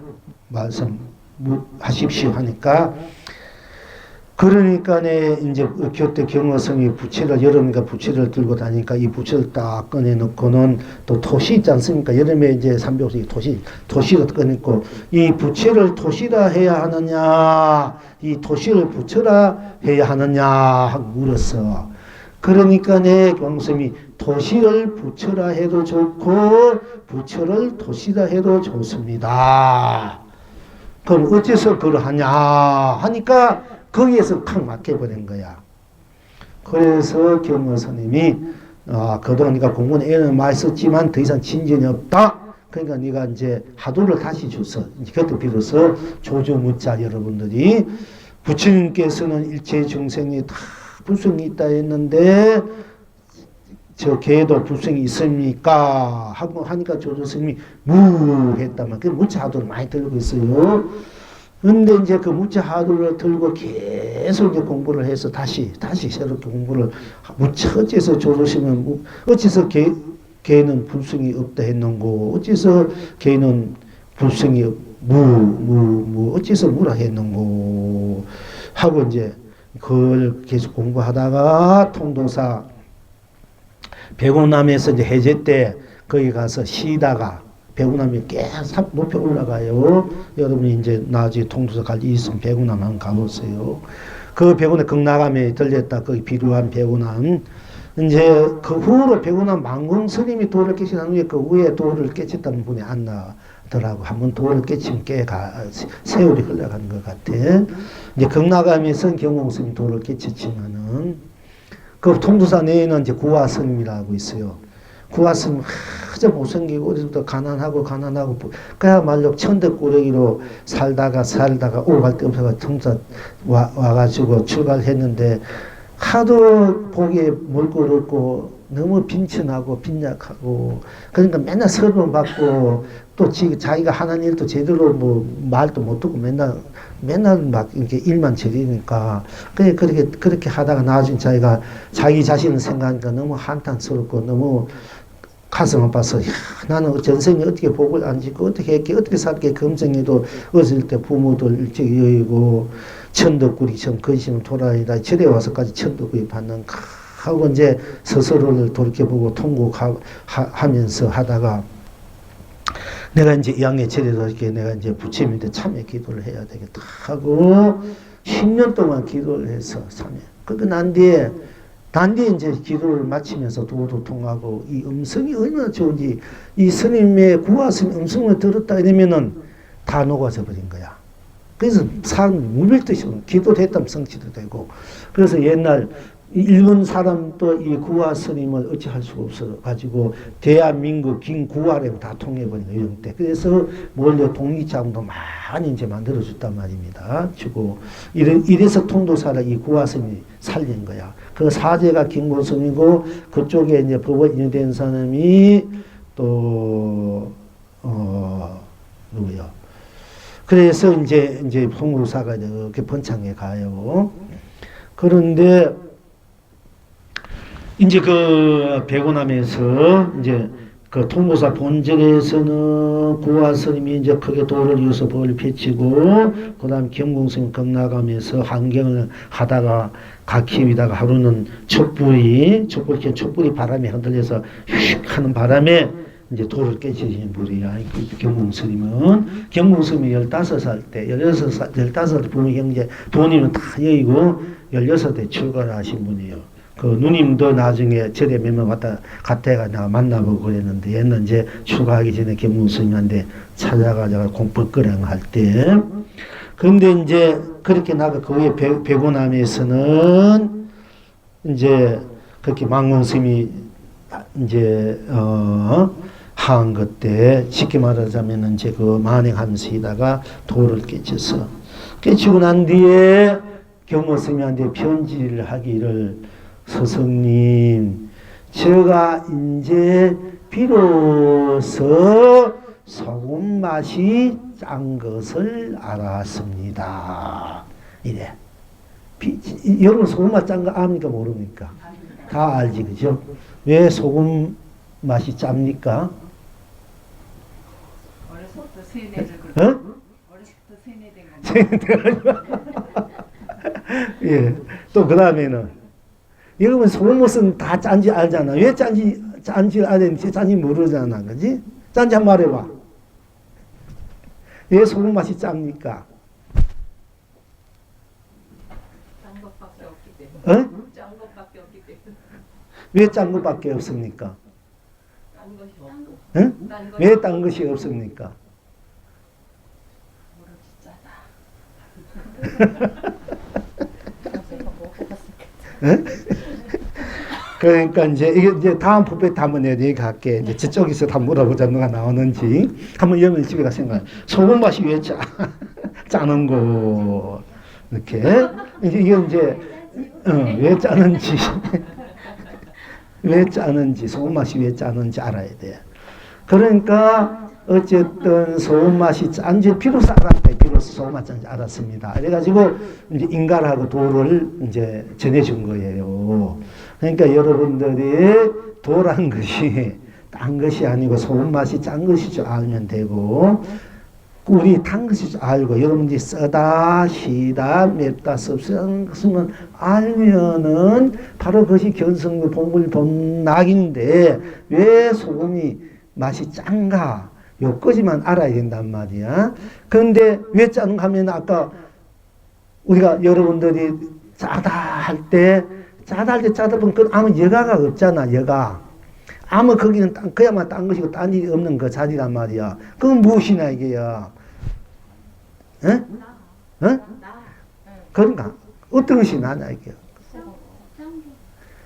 말씀하십시오 하니까, 그러니까 이제 교태 경호성이 부채를, 여름이니까 부채를 들고 다니니까 이 부채를 딱 꺼내놓고는 또 토시 있지 않습니까? 여름에 이제 삼백오십이 토시를 꺼내고, 이 부채를 토시라 해야 하느냐, 이 토시를 부채라 해야 하느냐 하고 물었어. 그러니까 경성이 토시를 부처라 해도 좋고 부처를 토시라 해도 좋습니다. 그럼 어째서 그러하냐 하니까 거기에서 탁 막혀버린 거야. 그래서 경호스님이 그동안 네가 공부는 애는 많이 썼지만 더 이상 진전이 없다. 그러니까 네가 이제 하도를 다시 줬어. 그때 비로소 조조무자 여러분들이 부처님께서는 일체 중생이 다 불성이 있다 했는데 저 개도 불성이 있습니까? 하고 하니까 조조스님이 무했다만 그 무차 하도를 많이 들고 있어요. 근데 이제 그 무차 하도를 들고 계속 이제 공부를 해서 다시 새롭게 공부를 무차 어째서 조조스님은 어째서 개는 불성이 없다 했는고 어째서 개는 불성이 어째서 무라 했는고 하고 이제 그걸 계속 공부하다가 통도사 백운암에서 이제 해제 때 거기 가서 쉬다가 백운암이 계속 높이 올라가요. 여러분이 이제 나중에 통도사 갈 일 있으면 백운암 한번 가보세요. 그 백운암 극락암에 들렸다. 거기 비루한 백운암. 이제 그 후로 백운암 망공 스님이 도를 깨친 후에 그 위에 도를 깨쳤다는 분이 안 나더라고. 한번 도를 깨치면 세월이 흘러가는 것 같아. 이제 극락암에서 경공 스님 도를 깨쳤지만은 그 통도사 내에는 이제 구화 스님이라고 있어요. 구화 스님 아주 못생기고 어디서부터 가난하고 그야말로 천덕꾸러기로 살다가 오갈 데 없어서 통도사 와가지고 출가를 했는데 하도 보기에 멀고 없고 너무 빈천하고 빈약하고 그러니까 맨날 설명 받고 또 자기가 하는 일도 제대로 뭐 말도 못 듣고 맨날 막 이렇게 일만 저리니까 그렇게 하다가 나중에 자기가 자기 자신을 생각하니까 너무 한탄스럽고 너무 가슴 아파서 나는 전생에 어떻게 복을 안 짓고 어떻게 했게 어떻게 살게 검정에도 어릴 때 부모들 일찍 여의고 천덕구리처럼 근심을 돌아다니다 절에 와서까지 천덕구리 받는 하고 이제 스스로를 돌이켜보고 통곡하면서 하다가 내가 이제 양의 절에서 이렇게 내가 이제 부처님한테 참여 기도를 해야 되겠다 하고 10년 동안 기도를 해서 참여. 난 뒤에 이제 기도를 마치면서 도도 통하고 이 음성이 얼마나 좋은지 이 스님의 구화 스님 음성을 들었다 이러면은 다 녹아져 버린 거야. 그래서 사람이 물밀듯이 기도도 했다면 성취도 되고 그래서 옛날 일본 사람도 이 구화 스님을 어찌할 수가 없어 가지고 대한민국 긴 구화를 다 통해버린 거예요. 때. 그래서 원래 독립자금도 많이 이제 만들어줬단 말입니다. 주고 이래서 통도사를 이 구화 스님이 살린 거야. 그 사제가 김고성이고 그쪽에 이제 법을 인된 사람이 또 누구요? 그래서 이제 통도사가 이렇게 번창해 가요. 그런데 이제 그 백운암에서 이제 그 통도사 본절에서는 구화 스님이 이제 크게 도를 이어서 법을 펼치고 그다음 경공스님 극락암에서 환경을 하다가 가키위다가 하루는 촛불이 바람에 흔들려서 휙 하는 바람에 이제 돌을 깨치신 분이야. 경공스님은 15살 때 15살 부모 형제 부모님은 다 여의고 16대 출가를 하신 분이에요. 그 누님도 나중에 절에 몇 명 갔다가 내가 만나보고 그랬는데 얘는 이제 출가하기 전에 경무 스님한테 찾아가자가 공법거랑 할 때 근데 이제 그렇게 나가 그 후에 백오남에서는 이제 그렇게 망원 스님이 이제 한 것 때 쉽게 말하자면 이제 그 만행하면서다가 도를 깨쳤어. 깨치고 난 뒤에 경무 스님한테 편지를 하기를 스승님, 제가 이제 비로소 소금 맛이 짠 것을 알았습니다. 이래. 여러분 소금 맛 짠 거 압니까 모릅니까? 다 알지, 그죠? 왜 소금 맛이 짭니까? 어려서부터 세뇌를 어려서부터 세뇌된 거. 예. 또 그 다음에는 여러분 소금 맛은 다 짠지 알잖아. 왜 짠지 알았는지 짠지 모르잖아, 그지? 짠지 한 번 말해봐. 왜 소금 맛이 짭니까? 짠 것밖에 없기 때문에. 어? 짠 것밖에 없기 때문에. 왜 짠 것밖에 없습니까? 짠 것이 없고. 응? 짠 것이 왜 딴 것이 없습니까? 모르지 짜다. 응? 그러니까 이제 다음 부페 때 한번 내가 얘기할게. 이제 저쪽에서 다 물어보자 누가 나오는지. 한번 여러분 집에 가서 생각해. 소금 맛이 왜 짜는 거 이렇게 이게 이제 왜 짜는지 왜 짜는지 소금 맛이 왜 짜는지 알아야 돼. 그러니까 어쨌든 소금 맛이 짠지 비로소 알았대. 비로소 소금 맛 짠지 알았습니다. 그래가지고 이제 인간하고 도를 이제 전해준 거예요. 그러니까 여러분들이 도란 것이 딴 것이 아니고 소금 맛이 짠 것이 줄 알면 되고 꿀이 탄 것이 줄 알고 여러분들이 쓰다 시다 맵다 씁쓸한 것을 알면은 바로 그것이 견성의 본물 본낙인데 왜 소금이 맛이 짠가 요까지만 알아야 된단 말이야. 그런데 왜 짠가 하면 아까 우리가 여러분들이 짜다 할 때 짜다 보면 그 아무 여가가 없잖아. 여가 아무 거기는 그야만 딴 것이고 딴 일이 없는 그 자리란 말이야. 그건 무엇이냐 이게야. 응? 응? 그런가? 어떤 것이 나냐 이게요.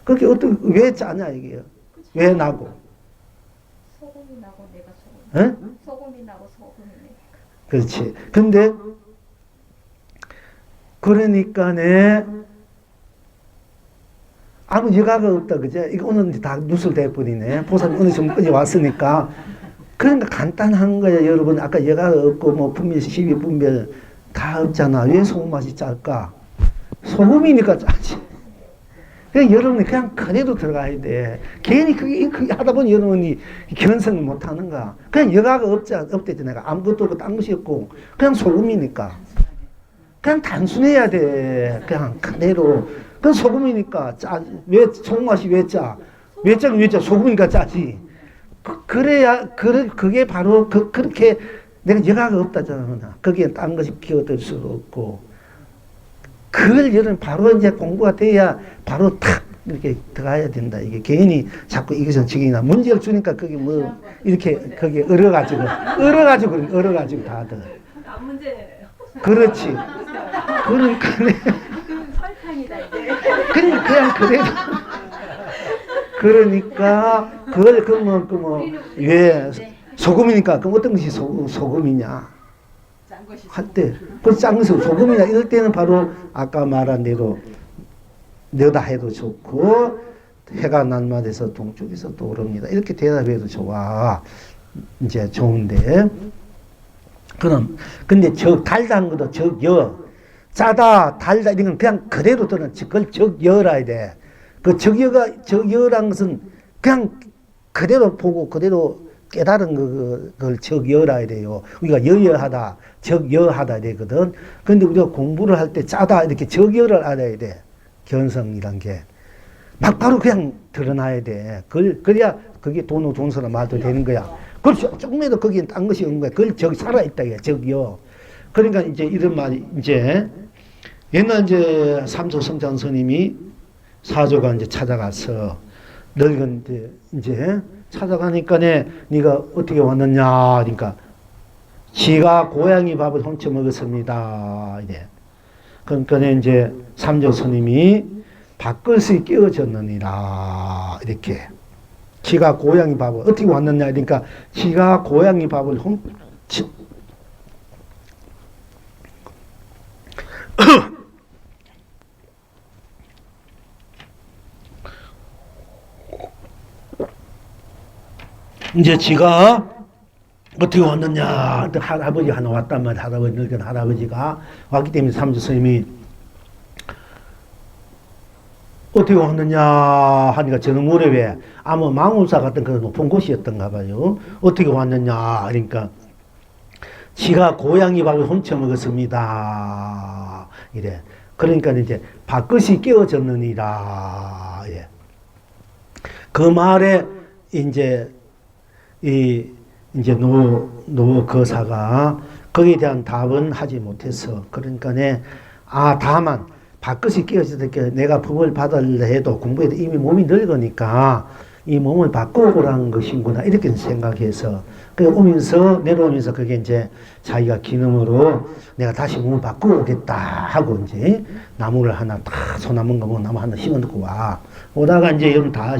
그게 왜 짜냐 이게요. 왜 나고? 소금이 나고 내가 소금. 응? 소금이 나고 소금이 내. 그렇지. 근데 그러니까네 아무 여가가 없다 그제? 이거 오늘 다 누설돼 버리네. 보살님 오늘 좀 어제 왔으니까. 그러니까 간단한 거야 여러분. 아까 여가가 없고 뭐 분별 시비 분별 다 없잖아. 왜 소금 맛이 짤까? 소금이니까 짜지. 그러니까 여러분이 그냥 그대로 들어가야 돼. 괜히 그게 하다 보니 여러분이 견성을 못 하는 거야. 그냥 여가가 없대지 내가. 아무것도 없고 딴 것이 없고 그냥 소금이니까. 그냥 단순해야 돼. 그냥 그대로. 그건 소금이니까 짜. 왜 소금 맛이 왜 짜? 왜 짜? 소금이니까 짜지. 그래야 그게 바로 그렇게 내가 여가가 없다잖아. 거기에 딴 것이 끼어들 수가 없고. 그걸 여러분 바로 이제 공부가 돼야 바로 탁 이렇게 들어가야 된다. 이게 괜히 자꾸 이것은 저기나 문제를 주니까 그게 뭐 이렇게 거기에 얼어가지고 다들. 안 문제네요. 그렇지. 그러니까 그럼 설탕이다 이제. 그냥 그래도 그러니까 그걸 왜 소금이니까 그럼 어떤 것이 소금이냐 짠 것이 할 때 그 짠 것이 소금이냐 이럴 때는 바로 아까 말한 대로 너다 해도 좋고 해가 날마다에서 동쪽에서 떠오릅니다. 이렇게 대답해도 좋아. 이제 좋은데 그럼 근데 달다한 것도 적여 짜다 달다 이런 건 그냥 그대로 들은 그걸 적여라야 돼. 그 적여란 것은 그냥 그대로 보고 그대로 깨달은 그걸 적여라야 돼요. 우리가 여여하다, 적여하다 되거든. 근데 우리가 공부를 할 때 짜다 이렇게 적여를 알아야 돼. 견성이란 게. 막 바로 그냥 드러나야 돼. 그래야 그게 돈서나 말도 되는 거야. 그렇죠. 조금이라도 거기엔 딴 것이 없는 거야. 그걸 저기 살아있다, 적여. 그러니까 이제 이런 말이 이제 옛날 이제 삼소성장 스님이 사조가 이제 찾아가서 늙은 이제 찾아가니까 네가 어떻게 왔느냐 그러니까 지가 고양이 밥을 훔쳐 먹었습니다. 이래. 그러니까 이제 삼조 스님이 밥그릇이 깨어졌느니라 이렇게. 지가 고양이 밥을 어떻게 왔느냐 그러니까 지가 고양이 밥을 훔쳐 이제 지가 어떻게 왔느냐 할아버지 하나 왔단 말이야. 할아버지 늙은 할아버지가 왔기 때문에 삼조 스님이 어떻게 왔느냐 하니까 저는 무렵에 아마 망울사 같은 그런 높은 곳이었던가 봐요. 어떻게 왔느냐 그러니까 지가 고양이 밥을 훔쳐 먹었습니다. 이래. 그러니까 이제 밥그릇이 깨어졌느니라. 예. 그 말에 이제 이제 노 거사가 거기에 대한 답은 하지 못해서 그러니까 다만 밥그릇이 깨어졌으니까 내가 법을 받으려 해도 공부해도 이미 몸이 늙으니까 이 몸을 바꾸고라는 것이구나 이렇게 생각해서 그 오면서 내려오면서 그게 이제 자기가 기능으로 내가 다시 몸을 바꾸고 오겠다 하고 이제 나무를 하나 딱 소나무인가 뭐 나무 하나 심어놓고 와. 오다가 이제 여러분 다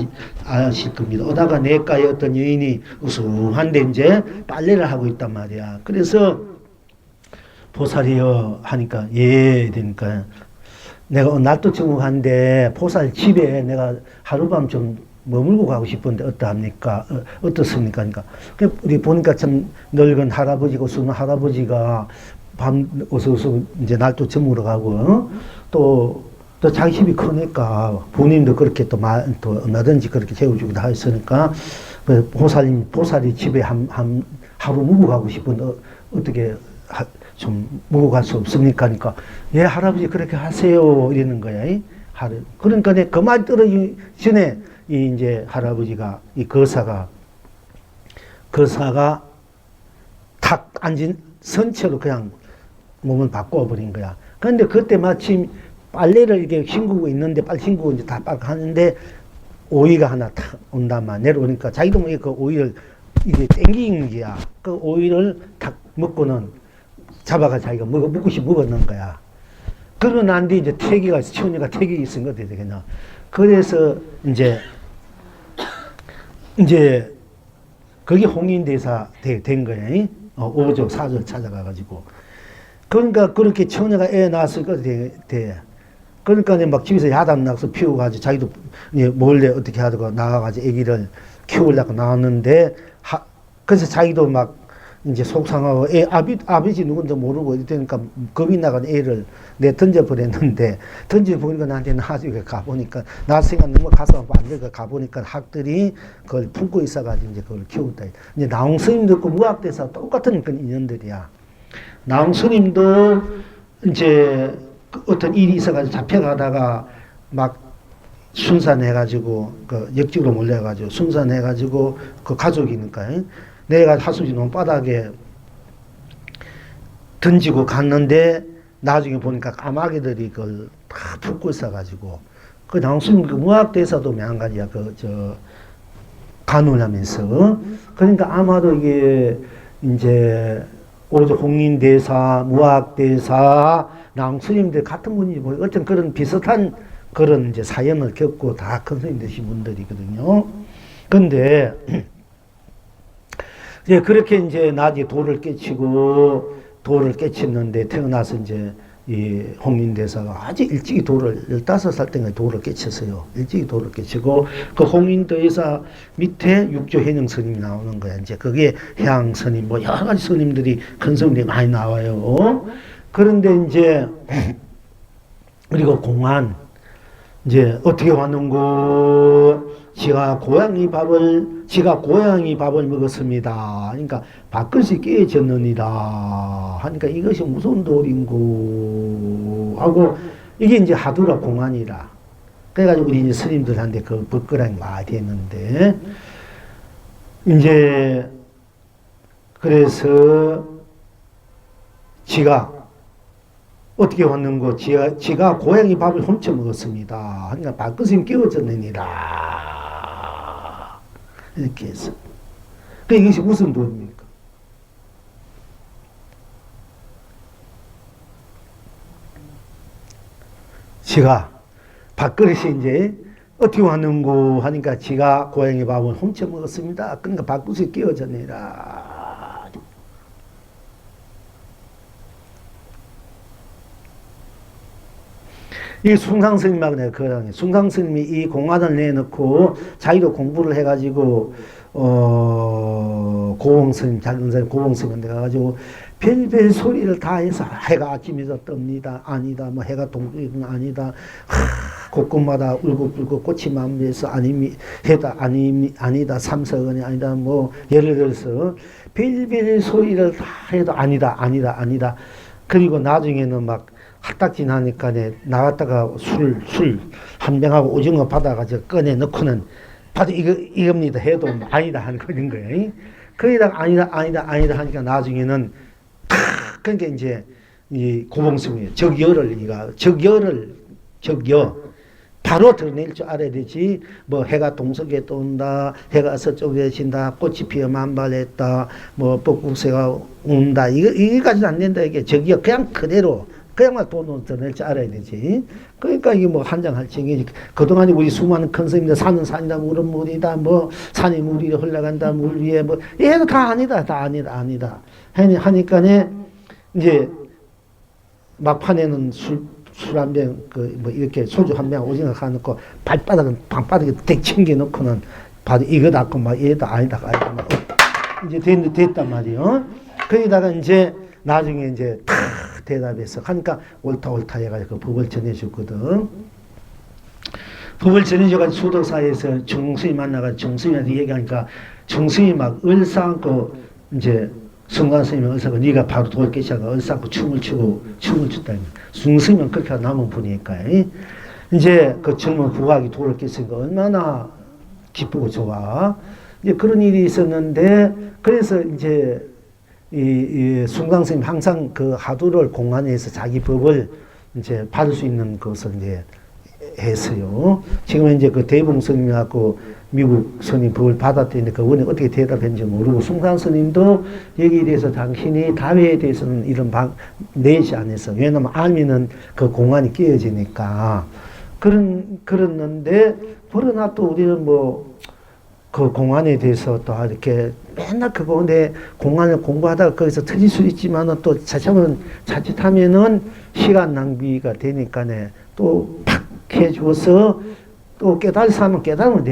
아실 겁니다. 오다가 내과에 어떤 여인이 우승한데 이제 빨래를 하고 있단 말이야. 그래서 보살이여 하니까 예 되니까 내가 날도 정목한데 보살 집에 내가 하룻밤 좀 머물고 가고 싶은데 어떠합니까? 어떻습니까? 그러니까 우리 보니까 참 늙은 할아버지고 수는 할아버지가 밤 어서 이제 날도 저물어 가고 또 자기 집이 크니까 부모님도 그렇게 또 얼마든지 그렇게 재워주기도 하셨으니까 그 보살이 집에 하루 묵고 가고 싶은데 어떻게 좀 묵고 갈 수 없습니까? 그러니까 예 할아버지 그렇게 하세요 이러는 거야. 그러니까 그 말 떨어지기 전에 이제 할아버지가 이 거사가 탁 앉은 선체로 그냥 몸을 바꿔 버린 거야. 그런데 그때 마침 빨래를 이렇게 헹구고 있는데 빨리 헹구고 이제 다 빨리 하는데 오이가 하나 탁 온다만 내려오니까 자기도 모르게 그 오이를 이게 땡기는 거야. 그 오이를 탁 먹고는 잡아가 자기가 먹고씩 먹었는 거야. 그러고 난 뒤에 이제 태기가 치훈이가 태기 있은 것 같아 그냥. 그래서 이제 그게 홍인대사 된 거야. 오조 사조 찾아가가지고. 그러니까 그렇게 처녀가 애 낳았을 거 돼. 그러니까 막 집에서 야단 나서 피워가지고 자기도 몰래 어떻게 하다가 나가가지고 아기를 키우려고 나왔는데 그래서 자기도 막 이제 속상하고 아버지 누군지 모르고 이러니까 겁이 나간 애를 내 던져버렸는데 던져보니까 나한테 나중에 가보니까 나 생각 너무 가서 안 되니까 가보니까 학들이 그걸 품고 있어가지고 이제 그걸 키웠다. 이제 나홍 스님도 있고 무학대사 똑같은 그런 인연들이야. 나홍 스님도 이제 어떤 일이 있어가지고 잡혀가다가 막 순산해가지고 그 역직으로 몰려가지고 순산해가지고 그 가족이니까 내가 하수지 논바닥에 던지고 갔는데 나중에 보니까 까마귀들이 그걸 다 품고 있어가지고 그 나홍스님 그 무학대사도 마찬가지야. 간호하면서 그러니까 아마도 이게 이제 오조 홍인대사, 무학대사, 나홍스님들 같은 분인지 모르겠어요. 어떤 그런 비슷한 그런 이제 사연을 겪고 다 큰 스님 되신 분들이거든요. 근데 이제 그렇게 이제 낮에 돌을 깨쳤는데 태어나서 이제 이 홍인대사가 아주 일찍이 15살 때가 돌을 깨쳤어요. 일찍이 돌을 깨치고 그 홍인대사 밑에 육조 해영 스님이 나오는 거야. 이제 그게 해양 스님 뭐 여러 가지 스님들이 큰 스님들이 많이 나와요. 그런데 이제 그리고 공안 이제 어떻게 왔는고 지가 고양이 밥을 먹었습니다. 그러니까 밥그릇이 깨졌느니라 하니까 이것이 무슨 돌인고 하고 이게 이제 하두라 공안이라 그래가지고 우리 이제 스님들한테 그 법거랑이 많이 됐는데 이제 그래서 지가 어떻게 왔는고 지가 고양이 밥을 훔쳐 먹었습니다. 그러니까 밥그릇이 깨어졌느니라. 이렇게 해서. 그 이것이 무슨 도입니까? 지가 밥그릇이 이제 어떻게 왔는고 하니까 지가 고양이 밥을 훔쳐 먹었습니다. 그러니까 밥그릇이 깨어졌느니라. 이 숭상스님하고 내가 그러니 숭상스님이 이 공안을 내놓고 자기도 공부를 해가지고 고봉스님 작은 고봉스님 내가 가지고 별별 소리를 다 해서 해가 아침에서 뜹니다 아니다 뭐 해가 동쪽이든 아니다 곳곳마다 울긋불긋 꽃이 만개해서 해다 아니다 삼석은이 아니다 뭐 예를 들어서 별별 소리를 다 해도 아니다 그리고 나중에는 막 핫딱지 나니까 나갔다가 술 한 병하고 오징어 받아가지고 꺼내 넣고는 봐도 이겁니다 해도 아니다 하는 그런 거예요. 거기다가 아니다 하니까 나중에는 그러니까 이제 이 고봉스님이 적여를 바로 드러낼 줄 알아야 되지. 뭐 해가 동서에 떤다, 해가 서쪽에 진다, 꽃이 피어 만발했다, 뭐 벚국새가 운다. 이거까지는 안 된다. 이게 적여 그냥 그대로. 그야말로 돈을 드러낼 줄 알아야 되지. 그러니까 이게 뭐 한장할증이지. 그동안에 우리 수많은 큰 스님들 산은 산이다, 물은 물이다, 뭐 산이 물 위에 흘러간다, 물 위에 뭐 얘도 다 아니다. 하니까네 이제 막판에는 술 한 병, 뭐 이렇게 소주 한 병 오징어 가 넣고 방바닥에 덱 챙겨 놓고는 봐도 이거 닦고 막 얘다 아니다 막 이제 됐단 말이요. 거기다가 이제 나중에 이제 탁 대답해서 하니까 옳다 해가지고 법을 전해줬거든. 법을 전해줘가지고 수도사에서 정수이 만나가지고 정수이한테 얘기하니까 정수이 막 얼싸안고 이제 성관스님이 얼싸고 네가 바로 돌깨시하고 얼싸안고 춤을 췄다. 성스님은 그렇게 남은 분이니까 이제 그 젊은 부각이 돌을 깼으니까 얼마나 기쁘고 좋아. 이제 그런 일이 있었는데 그래서 이제 이 숭강스님 항상 그 하두를 공안에서 자기 법을 이제 받을 수 있는 것을 이제 했어요. 지금은 이제 그 대봉스님하고 미국 스님 법을 받았다는데 그분이 어떻게 대답했는지 모르고 숭강스님도 여기에 대해서 당신이 다회에 대해서는 이런 내지 않았어. 왜냐면 알면은 그 공안이 깨어지니까. 그랬는데 그러나 또 우리는 뭐 그 공안에 대해서 또 이렇게 맨날 그거 내 공안을 공부하다가 거기서 터질 수 있지만은 또 자칫하면은 시간 낭비가 되니까네 또 팍 해줘서 또 깨달을 사람은 깨달으면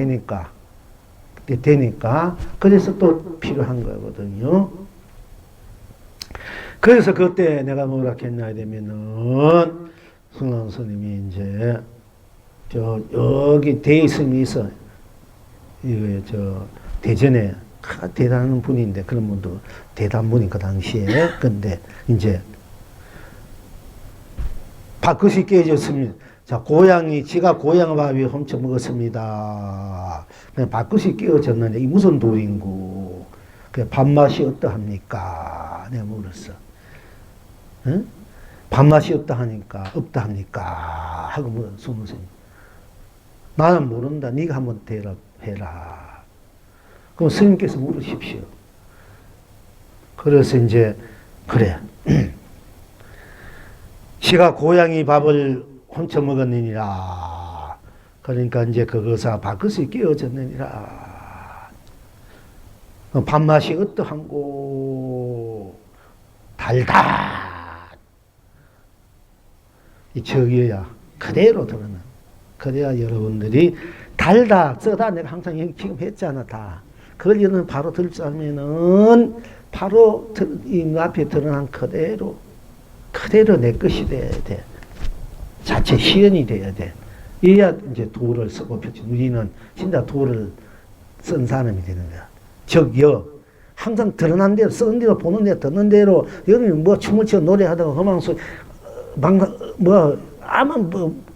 되니까 그래서 또 필요한 거거든요. 그래서 그때 내가 뭐라 했나 되면은 승남 스님이 이제 여기 대스님이 있어. 이거 대전에 대단한 분인데 그런 분도 대단한 분이 그 당시에 근데 이제 밥그릇이 깨졌습니다. 자 지가 고양이 밥이 훔쳐 먹었습니다. 밥그릇이 깨어졌는데 이 무슨 도인고 그 밥맛이 어떠합니까? 내가 물었어. 응? 밥맛이 없다 합니까? 하고 물었어. 선생님. 나는 모른다. 네가 한번 대답해라. 그럼 스님께서 물으십시오. 그래서 이제 그래. 지가 고양이 밥을 훔쳐 먹었느니라. 그러니까 이제 그것아 밥그릇이 깨어졌느니라. 밥맛이 어떠한고? 달다. 이 적이어야 그대로 드러나. 그래야 여러분들이 달다, 쓰다 내가 항상 지금 했잖아 다. 그걸 여러분 바로 들을 줄 알면은 바로 이 앞에 드러난 그대로 내 것이 돼야 돼. 자체 실현이 돼야 돼. 이래야 이제 도를 쓰고 펼치. 우리는 진짜 도를 쓴 사람이 되는 거야. 적여 항상 드러난 대로 쓰는 대로 보는 대로 듣는 대로 여러분이 뭐 춤을 춰 노래하다가 험한 소리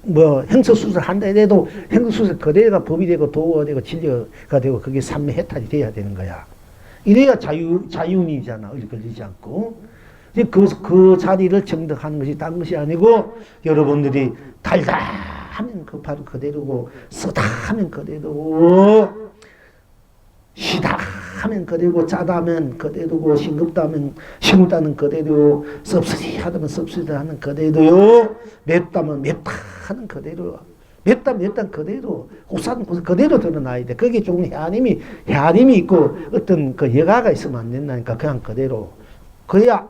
뭐 행서수술 한다 해도 행서수술 그대가 법이 되고 도가 되고 진리가 되고 그게 삼매해탈이 돼야 되는 거야. 이래야 자윤이잖아. 어디 걸리지 않고. 이제 그 자리를 정득하는 것이 딴 것이 아니고 여러분들이 달다 하면 그 바로 그대로고 쓰다 하면 그대로고 시다 하면 그대로고 짜다 하면 그대로고 싱겁다 하면 싱겁다는 그대로 섭섭이 하다면 섭섭이다 하는 그대로요 맵다면 맵다 하는 그대로 맵다 그대로 고사는 그대로 드러나야 돼. 그게 조금 해안임이 있고 어떤 그 여가가 있으면 안 된다니까. 그냥 그대로 그래야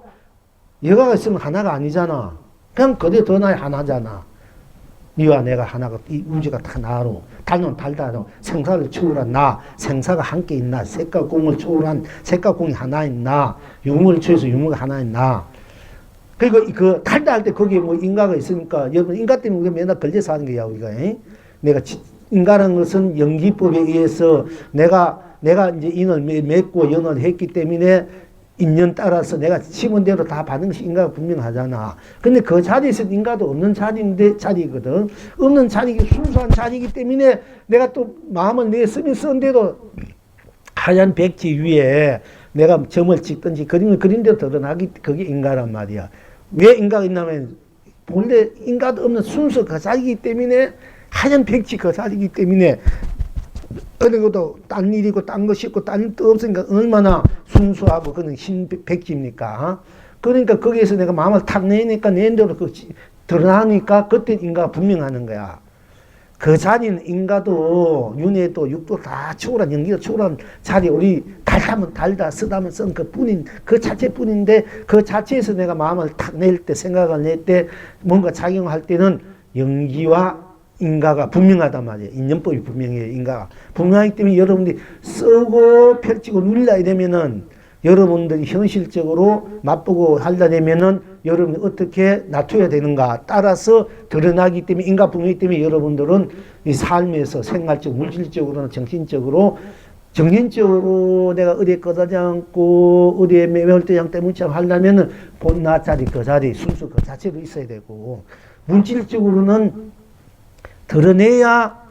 여가가 있으면 하나가 아니잖아. 그냥 그대로 드러나야 하나잖아. 니와 내가 하나가 이 우주가 다 나로 달은 달다로 생사를 초월한 나 생사가 함께 있나 색과 공을 초월한 색과 공이 하나인 나 유무를 초월해서 유무가 하나인 나 그리고 그 달다 할 때 거기에 뭐 인가가 있으니까 여러분 인가 때문에 우리가 맨날 걸려서 하는 거야 우리가 내가 인가라는 것은 연기법에 의해서 내가 이제 인을 맺고 연을 했기 때문에 인연 따라서 내가 심은 대로 다 받는 것이 인가가 분명하잖아. 근데 그 자리에서 인가도 없는 자리거든. 없는 자리기 순수한 자리이기 때문에 내가 또 마음을 내쓰면 쓴 대로 하얀 백지 위에 내가 점을 찍든지 그림을 그린 대로 드러나기 그게 인가란 말이야. 왜 인가가 있냐면 본래 인가도 없는 순수 그 자리이기 때문에 하얀 백지 그 자리이기 때문에 어느 것도 딴 일이고 딴 것이 있고 딴 일도 없으니까 얼마나 순수하고 그는 흰 백지입니까? 그러니까 거기에서 내가 마음을 탁 내니까 낸 대로 그 드러나니까 그때 인가가 분명하는 거야. 그 자리는 인가도 윤회도 육도 다 초월한 연기가 초월한 자리 우리 달다면 달다 쓰다면 쓴 그 뿐인 그 자체뿐인데 그 자체에서 내가 마음을 탁 낼 때 생각을 낼 때 뭔가 작용할 때는 연기와 인가가 분명하단 말이에요. 인연법이 분명해요. 인가가 분명하기 때문에 여러분들이 쓰고 펼치고 눌러야 되면은 여러분들이 현실적으로 맛보고 하려 되면은 여러분이 어떻게 놔둬야 되는가 따라서 드러나기 때문에 인가 분명이기 때문에 여러분들은 이 삶에서 생활적 물질적으로나 정신적으로 내가 어디에 꺼다지 않고 어디에 매월대 양 때문에 하려면은 본나 자리 그 자리 순수 그 자체로 있어야 되고 물질적으로는 드러내야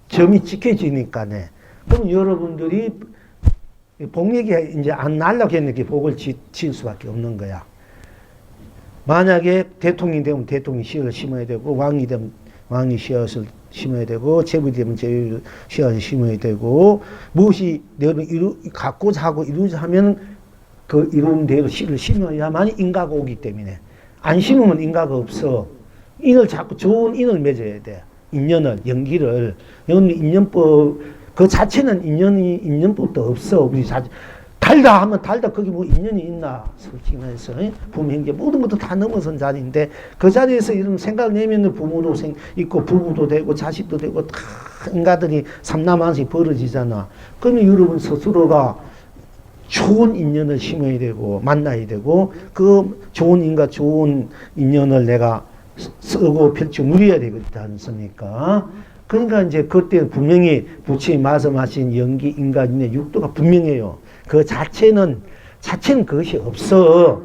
점이 지켜지니까네. 그럼 여러분들이 복력이 이제 안 날라고 했는데 복을 지을 수밖에 없는 거야. 만약에 대통령이 되면 대통령 씨를 심어야 되고 왕이 되면 왕이 씨앗을 심어야 되고 제국이 되면 제국 씨앗을 심어야 되고 무엇이 여러분 갖고자 하고 이루자 하면 그 이룬 대로 씨를 심어야만 인가가 오기 때문에 안 심으면 인가가 없어. 인을 자꾸 좋은 인을 맺어야 돼. 인연을 연기를 인연법 그 자체는 인연법도 없어. 우리 자체 달다 하면 달다 거기 뭐 인연이 있나 솔직히 말해서 부모행제 모든 것도 다 넘어선 자리인데 그 자리에서 이런 생각을 내면 부모도 있고 부부도 되고 자식도 되고 다 인가들이 삼남한씩 벌어지잖아. 그러면 여러분 스스로가 좋은 인연을 심어야 되고 만나야 되고 그 좋은 인과 좋은 인연을 내가 쓰고 펼치고 누려야 되지 않습니까? 그러니까 이제 그때 분명히 부처님 말씀하신 연기, 인가, 인의 육도가 분명해요. 그 자체는 그것이 없어.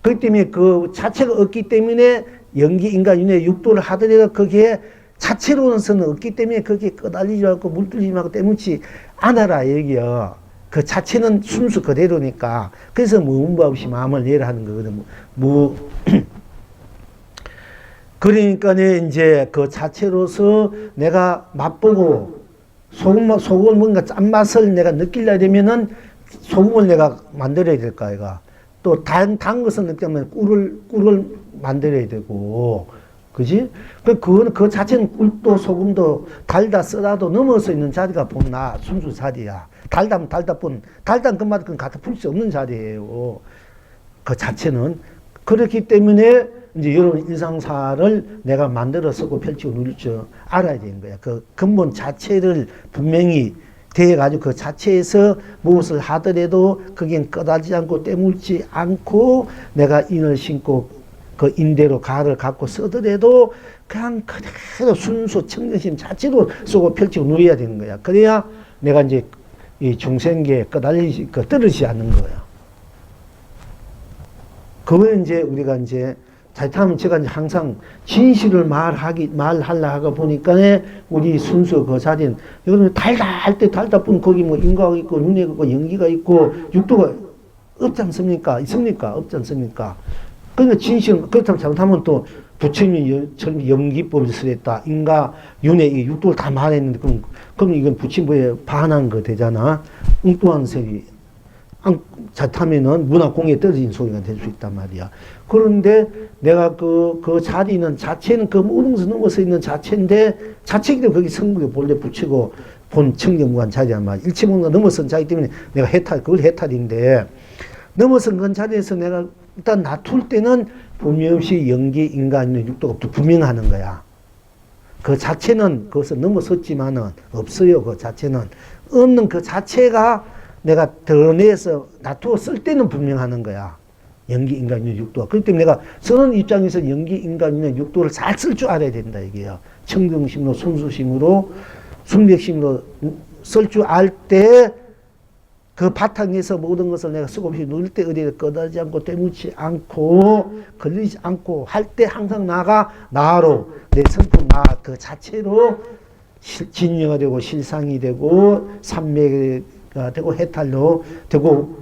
그렇기 때문에 그 자체가 없기 때문에 연기, 인가, 인의 육도를 하더라도 그게 자체로서는 없기 때문에 그게 끄달리지 않고 물들리지 말고 때묻지 않아라 얘기야. 그 자체는 순수 그대로니까. 그래서 무음바 없이 마음을 내라 하는 거거든. 그러니까 이제 그 자체로서 내가 맛보고 소금을 뭔가 짠맛을 내가 느끼려 되면은 소금을 내가 만들어야 될 거 아이가. 또 단 것을 느끼면 꿀을 만들어야 되고. 그지? 그 자체는 꿀도 소금도 달다 쓰다도 넘어서 있는 자리가 본나 순수 자리야. 달다면 달다뿐. 달다는 것마다 그건 갖다 풀 수 없는 자리예요. 그 자체는. 그렇기 때문에 이제 여러분 일상사를 내가 만들어 쓰고 펼치고 누릴 줄 알아야 되는 거야. 그 근본 자체를 분명히 대해가지고 그 자체에서 무엇을 하더라도 그게 꺼다지 않고 때물지 않고 내가 인을 심고 그 인대로 가를 갖고 쓰더라도 그냥 그대로 순수 청정심 자체로 쓰고 펼치고 누려야 되는 거야. 그래야 내가 이제 이 중생계에 떨어지지 않는 거야. 그걸 이제 우리가 이제 잘못하면 제가 이제 항상 진실을 말하려 하고 보니까 우리 순수 그 자리는 여러분 달다 할 때 달다 뿐 거기 뭐 인과가 있고 윤회가 있고 연기가 있고 육도가 없지 않습니까? 있습니까? 없지 않습니까? 그러니까 진실, 그렇다면 잘못하면 또 부처님이 연기법을 쓰랬다. 인가, 윤회, 이 육도를 다 말했는데, 그럼 이건 부처님에 반한 거 되잖아. 엉뚱한 소리. 자타면은 문화공에 떨어진 소리가 될 수 있단 말이야. 그런데 내가 그 자리는 자체는 그 모든 것을 넘어서 있는 자체인데, 자체이기 때문에 거기 성국에 본래 붙이고 본 청정무관 자리란 말이야. 일체문가 넘어선 자리 때문에 내가 그걸 해탈인데, 넘어선 건 자리에서 내가 일단 놔둘 때는 분명시 연기, 인간의 육도가 분명하는 거야. 그 자체는 그것을 넘어섰지만은 없어요. 그 자체는. 없는 그 자체가 내가 드러내서 놔두어 쓸 때는 분명하는 거야. 연기, 인간의 육도가. 그렇기 때문에 내가 쓰는 입장에서 연기, 인간의 육도를 잘 쓸 줄 알아야 된다, 이게요. 청정심으로, 순수심으로, 순백심으로 쓸 줄 알 때 그 바탕에서 모든 것을 내가 수없이 누릴 때 어디에 꺼다지 않고 때묻지 않고 걸리지 않고 할 때 항상 나로 내 성품 나 그 자체로 진리가 되고 실상이 되고 삼매가 되고 해탈로 되고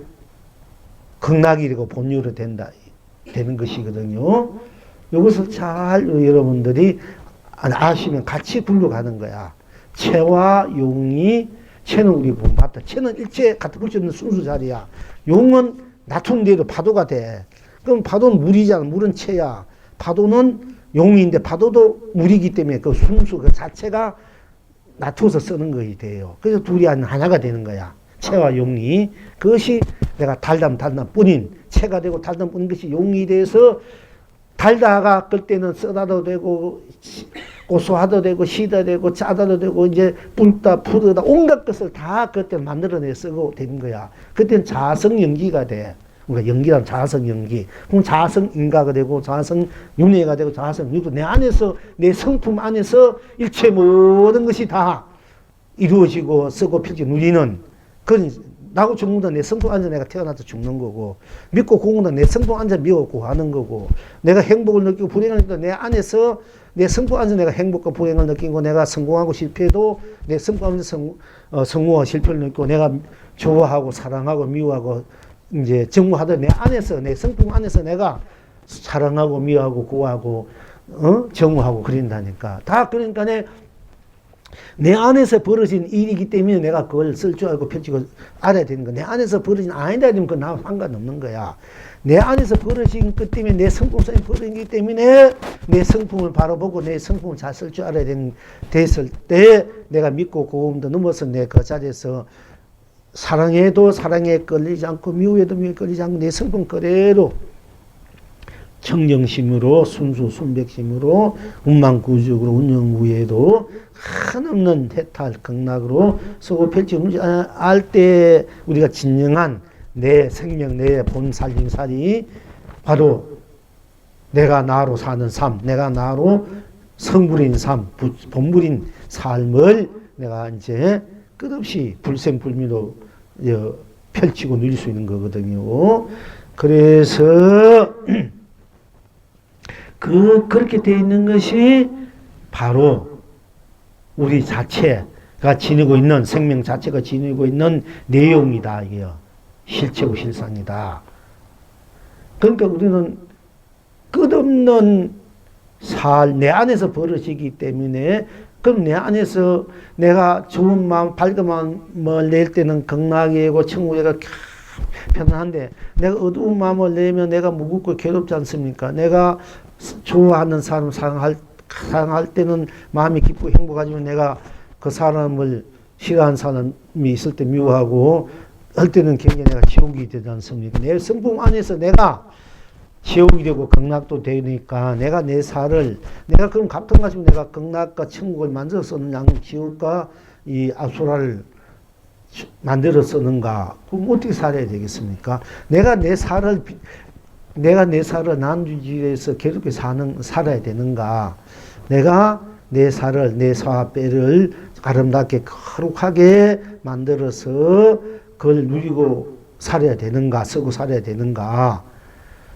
극락이 되고 본유로 되는 것이거든요. 이것을 잘 여러분들이 아시면 같이 굴러가는 거야. 체와 용이, 체는 우리 보면 봤다. 체는 일체 갖다 붙여 있는 순수 자리야. 용은 놔둔 대로 파도가 돼. 그럼 파도는 물이잖아. 물은 체야. 파도는 용인데 파도도 물이기 때문에 그 순수 그 자체가 놔둬서 쓰는 것이 돼요. 그래서 둘이 하나가 되는 거야. 체와 용이. 그것이 내가 달담 뿐인, 체가 되고 달담 뿐인 것이 용이 돼서 달다가 끌 때는 쓰다도 되고 고소하도 되고 시다 되고 짜다도 되고 이제 뿜다 푸르다 온갖 것을 다 그때 만들어내 쓰고 되는 거야. 그때는 자성 연기가 돼. 그러니까 연기란 자성 연기. 그럼 자성 인가가 되고 자성 윤회가 되고 자성 육도 내 안에서 내 성품 안에서 일체 모든 것이 다 이루어지고 쓰고 펼쳐 누리는 그런 나고 죽는다 내 성품 안에서 내가 태어나서 죽는 거고 믿고 공은다 내 성품 안에서 믿고 하는 거고 내가 행복을 느끼고 불행을 느끼고 내 안에서 내 성품 안에서 내가 행복과 불행을 느끼고 내가 성공하고 실패해도 내 성품 안에서 성공과 실패를 느끼고 내가 좋아하고 사랑하고 미워하고 이제 정우하던 내 안에서 내 성품 안에서 내가 사랑하고 미워하고 구하고 정우하고 그린다니까. 다 그러니까 내 안에서 벌어진 일이기 때문에 내가 그걸 쓸 줄 알고 펼치고 알아야 되는 거야. 내 안에서 벌어진 아니다 되면 그건 나와 상관없는 거야. 내 안에서 벌어진 것 때문에 내 성품성이 벌어지기 때문에 내 성품을 바라보고 내 성품을 잘 쓸 줄 알아야 됐을 때 내가 믿고 고음도 넘어서 내 그 자리에서 사랑해도 사랑에 끌리지 않고 미워해도 미워에 끌리지 않고 내 성품 그대로 청정심으로 순수 순백심으로 운만구적으로 운영무에도 한없는 해탈 극락으로 서고 펼치고 알 때 우리가 진정한 내 생명 내 본살림살이 바로 내가 나로 사는 삶 내가 나로 성불인 삶 본불인 삶을 내가 이제 끝없이 불생불미로 펼치고 누릴 수 있는 거거든요. 그래서 그렇게 되어 있는 것이 바로 우리 자체가 지니고 있는 생명 자체가 지니고 있는 내용이다. 이게요. 실체고 실상이다. 그러니까 우리는 끝없는 내 안에서 벌어지기 때문에 그럼 내 안에서 내가 좋은 마음, 밝은 마음을 낼 때는 극락이고 천국이가 편안한데 내가 어두운 마음을 내면 내가 무겁고 괴롭지 않습니까? 내가 좋아하는 사람 사랑할 때는 마음이 기쁘고 행복하지만 내가 그 사람을 싫어하는 사람이 있을 때 미워하고 할 때는 굉장히 내가 지옥이 되지 않습니까? 내 성품 안에서 내가 지옥이 되고 극락도 되니까 내가 내 살을 내가 그럼 갑통 가지고 내가 극락과 천국을 만들어 쓰는 양 지옥과 이 아수라를 만들어 쓰는가? 그럼 어떻게 살아야 되겠습니까? 내가 내 살을 난주지에서 괴롭게 살아야 되는가? 내가 내 살을 내 사뼈를 아름답게 거룩하게 만들어서 그걸 누리고 살아야 되는가? 쓰고 살아야 되는가?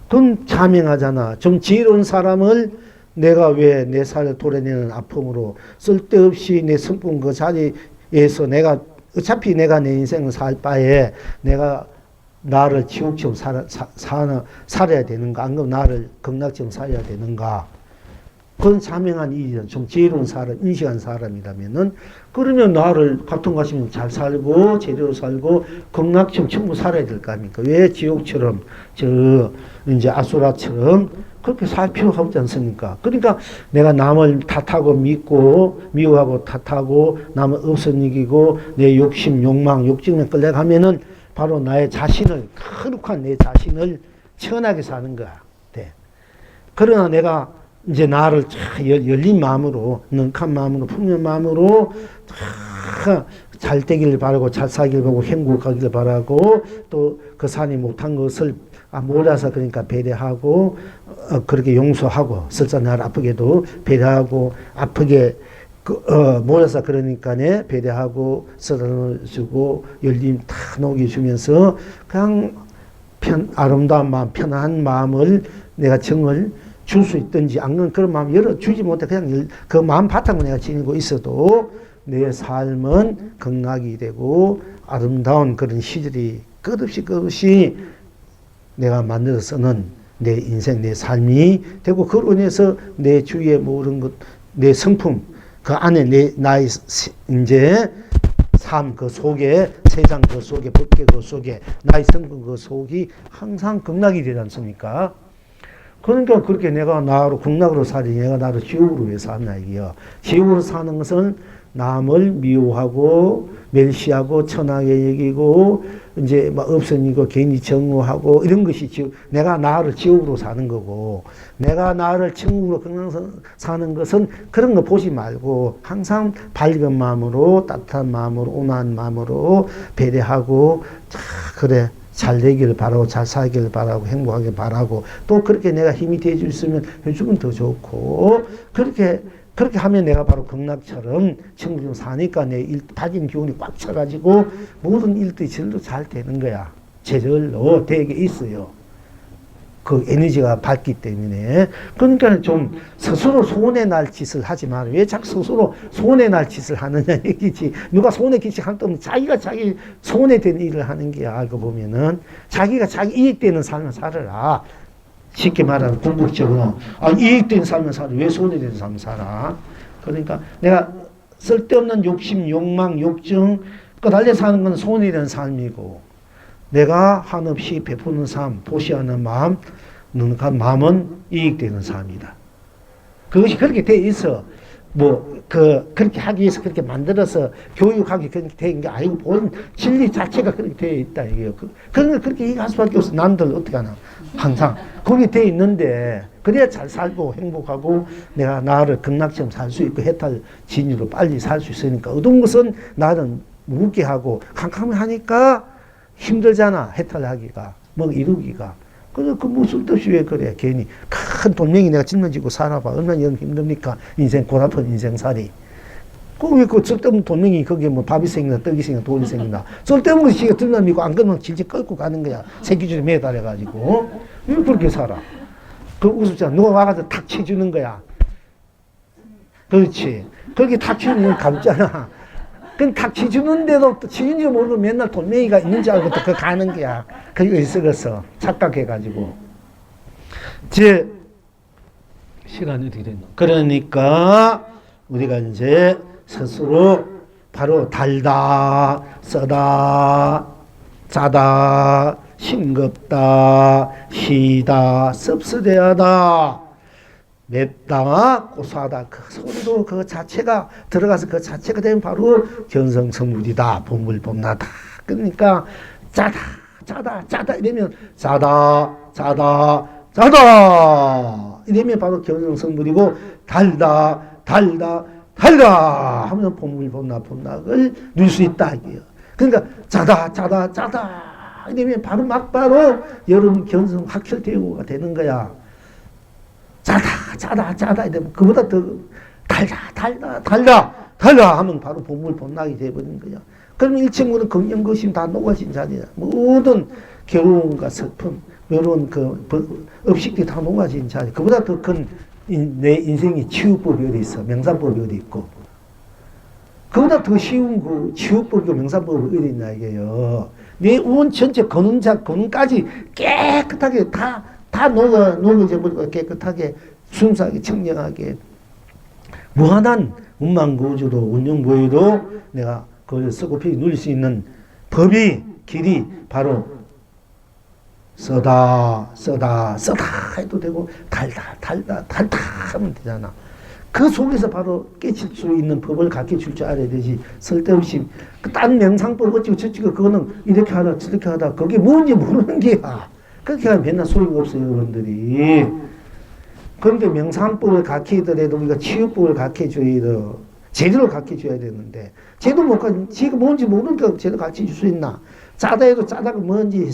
그건 자명하잖아. 좀 지혜로운 사람을 내가 왜 내 살을 도려내는 아픔으로 쓸데없이 내 성품 그 자리에서 내가 어차피 내가 내 인생을 살 바에 내가 나를 지옥처럼 살아야 되는가? 안 그러면 나를 극락처럼 살아야 되는가? 그건 자명한 일이잖아. 좀 지혜로운 사람, 인식한 사람이라면은, 그러면 나를 같은 것이면 잘 살고, 제대로 살고, 극락처럼 전부 살아야 될 거 아닙니까? 왜 지옥처럼, 이제 아수라처럼 그렇게 살 필요가 없지 않습니까? 그러니까 내가 남을 탓하고 믿고, 미워하고 탓하고, 남을 없어이기고, 내 욕심, 욕망, 욕정에 끌려가면은 바로 나의 자신을, 거룩한 내 자신을 천하게 사는 거야. 네. 그러나 내가 이제 나를 열린 마음으로, 능한 마음으로, 풍요한 마음으로 잘 되기를 바라고, 잘 살기를 바라고, 행복하기를 바라고, 또 그 사람이 못한 것을 몰라서 그러니까 배려하고, 그렇게 용서하고, 설사 나를 아프게도 배려하고, 아프게 몰라서 그러니까 배려하고, 써주고, 열림 다 녹여주면서 그냥 아름다운 마음, 편안한 마음을 내가 정을 줄 수 있든지, 안 그런 그런 마음 열어주지 못해 그냥 그 마음 바탕을 내가 지니고 있어도 내 삶은 극락이 되고 아름다운 그런 시절이 끝없이 내가 만들어서는 내 인생, 내 삶이 되고, 그로 인해서 내 주위의 모든 것, 내 성품, 그 안에 나의 이제 삶 그 속에, 세상 그 속에, 법계 그 속에, 나의 성품 그 속이 항상 극락이 되지 않습니까? 그러니까 그렇게 내가 나로 극락으로 살이, 내가 나를 지옥으로 왜 사냐 이게요. 지옥으로 사는 것은 남을 미워하고 멸시하고 천하게 여기고 이제 막 없어지고 괜히 정오하고 이런 것이 내가 나를 지옥으로 사는 거고, 내가 나를 천국으로 극락으로 사는 것은 그런 거 보지 말고 항상 밝은 마음으로, 따뜻한 마음으로, 온화한 마음으로 배려하고, 그래 잘 되기를 바라고, 잘 살기를 바라고, 행복하길 바라고, 또 그렇게 내가 힘이 되어 주면 해주면 더 좋고, 그렇게 하면 내가 바로 극락처럼 천국에 사니까 내 밝은 기운이 꽉 차가지고 모든 일들이 절로 잘 되는 거야. 제절로 되게 있어요. 그 에너지가 밝기 때문에. 그러니까 좀 스스로 손해 날 짓을 하지 마라. 왜 자꾸 스스로 손해 날 짓을 하느냐 얘기지. 누가 손해 끼치 할 때면 자기가 자기 손해된 일을 하는 게, 알고 보면은 자기가 자기 이익되는 삶을 살아라. 쉽게 말하면 궁극적으로 이익된 삶을 살아. 왜 손해된 삶을 살아? 그러니까 내가 쓸데없는 욕심, 욕망, 욕정 달려 사는 건 손해된 삶이고, 내가 한없이 베푸는 삶, 보시하는 마음, 능한 마음은 이익되는 삶이다. 그것이 그렇게 돼 있어. 그렇게 하기 위해서 그렇게 만들어서 교육하기 그렇게 된 게 아니고, 본 진리 자체가 그렇게 되어 있다, 이게요. 그런 걸 그렇게 이해할 수밖에 없어. 남들 어떻게 하나. 항상. 그게 되어 있는데, 그래야 잘 살고 행복하고, 내가 나를 극락처럼 살 수 있고, 해탈 진리로 빨리 살 수 있으니까. 어두운 것은 나는 무겁게 하고, 캄캄하니까 힘들잖아, 해탈하기가, 이루기가. 그래서 쓸데없이 왜 그래, 괜히. 큰 돌멩이 내가 짊어지고 살아봐. 얼마나 힘듭니까? 인생, 고달픈 인생살이. 왜 쓸데없는 돌멩이, 거기에 밥이 생기나, 떡이 생기나, 돌이 생기나. 쓸데없는 것이 지가 들면미고, 안 그러면 질질 끌고 가는 거야. 새끼줄에 매달려가지고. 왜 그렇게 살아? 우습잖아. 누가 와가지고 탁 쳐주는 거야. 그렇지. 그렇게 탁 치는 건 가볍잖아. 그럼 탁 치주는데도 또 치는 줄 모르고 맨날 돌멩이가 있는 줄 알고 또 그 가는 거야. 그게 썩었어. 착각해가지고. 시간이 어떻게 됐나? 그러니까 우리가 이제 스스로 바로 달다, 쓰다, 짜다, 싱겁다, 시다, 씁쓸해하다, 맵다, 고소하다. 그 소리도 그 자체가 들어가서 그 자체가 되면 바로 견성성물이다, 본물본나다. 그러니까 짜다 이러면 짜다 이러면 바로 견성성물이고, 달다 하면 본물본락을 누릴 수 있다 이게요. 그러니까 짜다 이러면 바로 여러분 견성 확철대오가 되는 거야. 짜다 이러면 그보다 더 달다 하면 바로 본물본락이 되어버리는 거야. 그러면 일체물은 긍정거심 다 녹아진 자리야. 모든 괴로움과 슬픔, 외로운 업식들이 다 녹아진 자리. 그보다 더 큰 내 인생의 치유법이 어디 있어? 명상법이 어디 있고? 그보다 더 쉬운 그 치유법이고 명상법이 어디 있나 이게요. 내 온 전체 근원까지 깨끗하게 다 녹여져 버리고 깨끗하게 순수하게 청정하게 무한한 운만구주도 운영보유도 내가 그걸 쓰고 피 누릴 수 있는 법이 길이 바로 써다 해도 되고 달다 하면 되잖아. 그 속에서 바로 깨칠 수 있는 법을 가르쳐 줄 줄 알아야 되지. 쓸데없이 딴 명상법 어찌고 저찌고 그거는 이렇게 하다 저렇게 하다 그게 뭔지 모르는 게야. 그렇게 하면 맨날 소용이 없어요 여러분들이. 그런데 명상법을 가르치더라도 우리가 치유법을 가르쳐줘야 돼. 제대로 가르쳐줘야 되는데 제대로 못 가르쳐. 지가 뭔지 모르니까 제대로 가르쳐줄 수 있나. 짜다 해도 짜다가 뭔지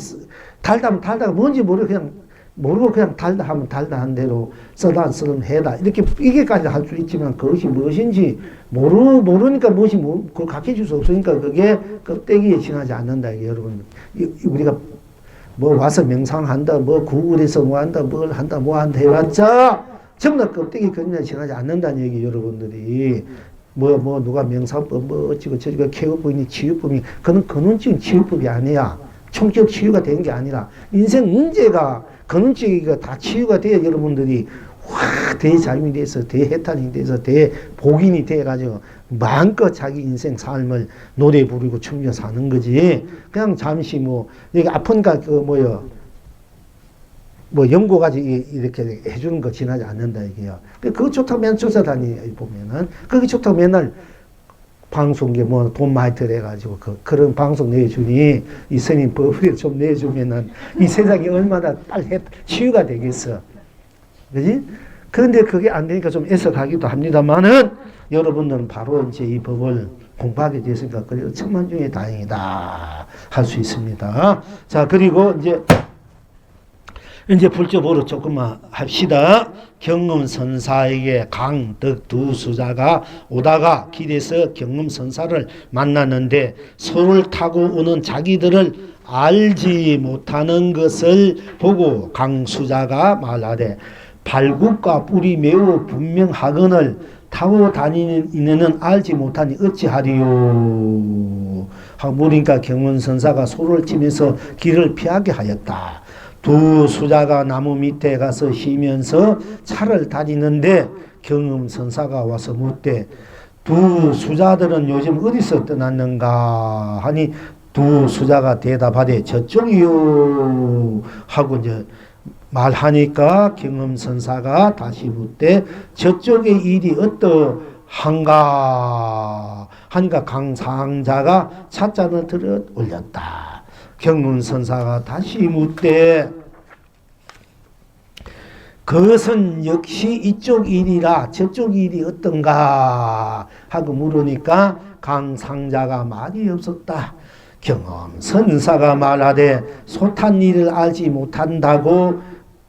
달다 뭔지 모르고 그냥 달다 하면 달다 한 대로 써다 쓰면 해다 이렇게 이게까지 할 수 있지만 그것이 무엇인지 모르니까 무엇이 그걸 가르쳐줄 수 없으니까 그게 껍데기에 지나지 않는다 이게 여러분. 우리가 뭐 와서 명상한다 뭐 구글에서 뭐 한다 뭘 한다 뭐 한다 해봤자 전부 다 껍데기 그냥 지나지 않는다는 얘기 여러분들이. 뭐 누가 명상법 뭐 어찌고 저찌고 케어법이니 치유법이니 그건 근원적인 치유법이 아니야. 총적 치유가 된 게 아니라 인생 문제가 근원적이가 다 치유가 돼야 여러분들이 확 대자임이 돼서 대해탈이 돼서 대복인이 돼가지고 마음껏 자기 인생 삶을 노래 부르고 춤춰 사는 거지. 그냥 잠시 뭐 여기 아픈가 뭐 연고까지 이렇게 해주는 거 지나지 않는다 이게요. 그거 좋다고 맨날 쫓아다니 보면은 그게 좋다고 맨날 방송에 뭐 돈 많이 들여가지고 그런 방송 내주니 이 스님 법을 좀 내주면은 이 세상이 얼마나 빨리 치유가 되겠어. 그지? 그런데 그게 안 되니까 좀 애써가기도 합니다만은 여러분들은 바로 이제 이 법을 공부하게 됐으니까 그래도 천만중에 다행이다 할 수 있습니다. 자, 그리고 이제 불법으로 조금만 합시다. 경음선사에게 강덕 두 수자가 오다가 길에서 경음선사를 만났는데 소를 타고 오는 자기들을 알지 못하는 것을 보고 강수자가 말하되 발굽과 뿔이 매우 분명하거늘 타고 다니는 이는 알지 못하니 어찌하리요 하고 물으니까 경음선사가 소를 치면서 길을 피하게 하였다. 두 수자가 나무 밑에 가서 쉬면서 차를 다니는데 경음선사가 와서 묻되 두 수자들은 요즘 어디서 떠났는가 하니 두 수자가 대답하되 저쪽이요 하고 이제 말하니까 경음선사가 다시 묻되 저쪽의 일이 어떠한가 하니까 강상자가 찻잔을 들어 올렸다. 경문선사가 다시 묻되 그것은 역시 이쪽 일이라 저쪽 일이 어떤가 하고 물으니까 강상자가 말이 없었다. 경험선사가 말하되 소탄 일을 알지 못한다고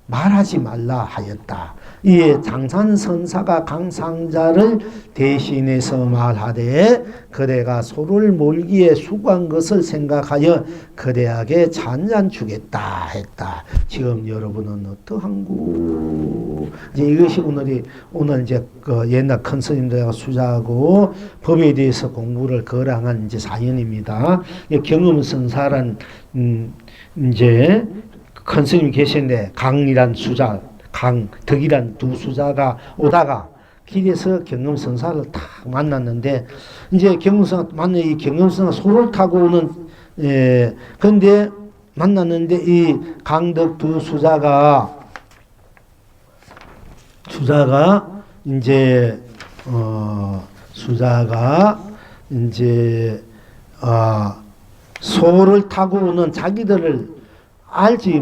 말하지 말라 하였다. 이에 장산선사가 강상자를 대신해서 말하되 그대가 소를 몰기에 수고한 것을 생각하여 그대에게 잔잔 주겠다 했다. 지금 여러분은 어떠한구? 이제 이것이 오늘 이제 그 옛날 큰 스님들과 수자하고 법에 대해서 공부를 거랑한 이제 사연입니다. 경음선사란 이제 큰 스님이 계신데 강이란 수자 덕이란 두 수자가 오다가 길에서 경음선사를 딱 만났는데 이제 경음선사 만나 이 경음선사 소를 타고 오는 근데 만났는데 이 강덕 두 수자가 이제 소를 타고 오는 자기들을 알지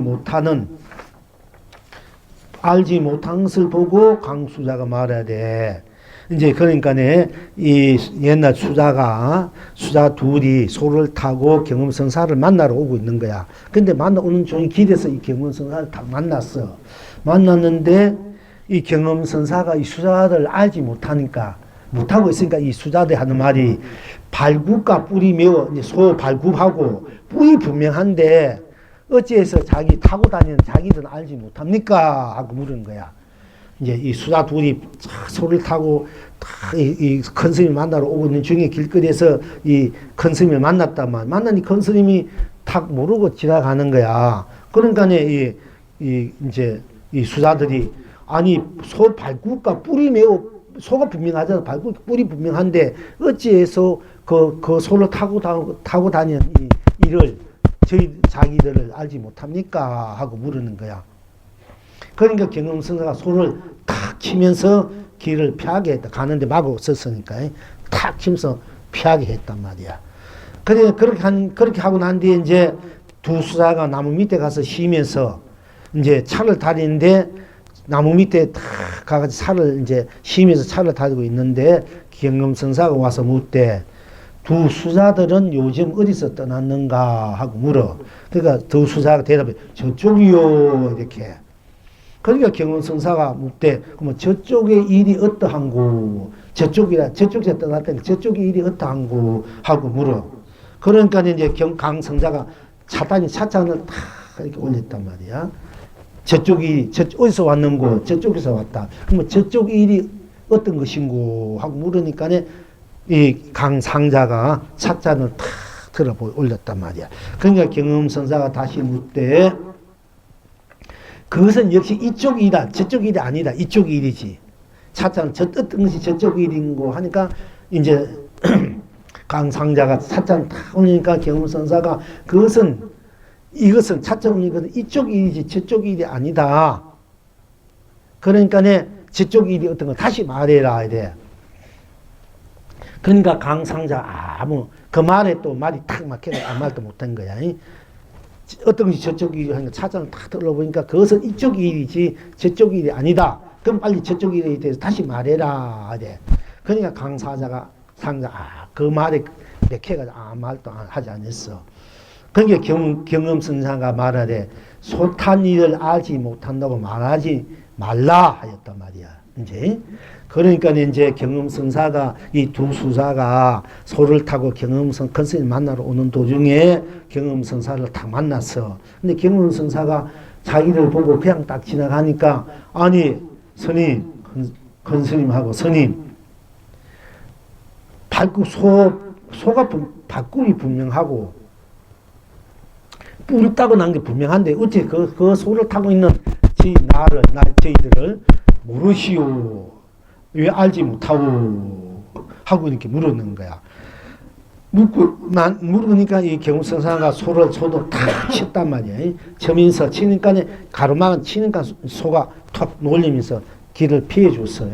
못한 것을 보고 강수자가 말해야 돼. 이제 그러니까네 이 옛날 수자 둘이 소를 타고 경음선사를 만나러 오고 있는 거야. 근데 오는 중에 길에서 이 경음선사를 딱 만났어. 만났는데 이 경음선사가 이 수자들 알지 못하고 있으니까 이 수자들 하는 말이 발굽과 뿔이 매우 소 발굽하고 뿔이 분명한데 어찌해서 자기 타고 다니는 자기들은 알지 못합니까? 하고 물은 거야. 이제 이 수자 둘이 소를 타고 이 큰 스님을 만나러 오고 있는 중에 길거리에서 이 큰 스님을 만났다만 만나니 큰 스님이 탁 모르고 지나가는 거야. 그러니까 이제 이 수사들이 아니 소 발굽과 뿔이 매우 소가 분명하잖아. 발굽 뿔이 분명한데 어찌해서 그 소를 타고 다니는 이 일을 자기들을 알지 못합니까? 하고 물으는 거야. 그러니까 경음성사가 소를 탁 치면서 길을 피하게 했다. 가는데 마구 섰으니까 탁 치면서 피하게 했단 말이야. 그래 그렇게 하고 난 뒤에 이제 두 수사가 나무 밑에 가서 쉬면서 이제 차를 다니는데 나무 밑에 탁 가가지고 차를 이제 쉬면서 차를 다니고 있는데 경음성사가 와서 묻대. 두 수사들은 요즘 어디서 떠났는가 하고 물어. 그러니까 두 수사가 대답해. 저쪽이요. 이렇게. 그러니까 경음성사가 묻대. 그러면 저쪽의 일이 어떠한고? 저쪽에서 떠났다니까 저쪽의 일이 어떠한고? 하고 물어. 그러니까 이제 강성자가 차장을 탁 이렇게 올렸단 말이야. 어디서 왔는고? 저쪽에서 왔다. 그러면 저쪽 일이 어떤 것인고? 하고 물으니까 이 강상자가 차잔을 탁 들어 올렸단 말이야. 그러니까 경음성사가 다시 묻되 그것은 역시 이쪽 일이다. 저쪽 일이 아니다. 이쪽 일이지. 차잔 어떤 것이 저쪽 일인고 하니까 이제 강상자가 차잔 탁 올리니까 경음성사가 이것은 차잔 올리거든 이쪽 일이지 저쪽 일이 아니다. 그러니까 저쪽 일이 어떤 거 다시 말해라 이래. 그러니까 강상자 그 말에 또 말이 탁 막혀서 아무 말도 못한 거야. 어떤 것이 저쪽 일이 하니까 차장을 탁 들어보니까 그것은 이쪽 일이지 저쪽 일이 아니다. 그럼 빨리 저쪽 일에 대해서 다시 말해라. 이래. 그러니까 강사자가 그 말에 맥혀가지고 아무 말도 하지 않았어. 그러니까 경음성사가 말하되 소탄 일을 알지 못한다고 말하지 말라 하였단 말이야. 이제 그러니까 이제 경음성사가 이 두 수사가 소를 타고 경음성 큰 스님 만나러 오는 도중에 경음성사를 딱 만났어. 근데 경음성사가 자기를 보고 그냥 딱 지나가니까 아니 스님 큰 스님하고 스님 소가 발굽이 분명하고 뿔이 따고 난 게 분명한데 어째 그 소를 타고 있는 저희들을 모르시오. 왜 알지 못하고 하고 이렇게 물었는 거야. 물으니까 이 경음성사가 소도 탁 쳤단 말이야. 쳐면서 치니까 가로막은 치니까 소가 툭 놀리면서 길을 피해 줬어.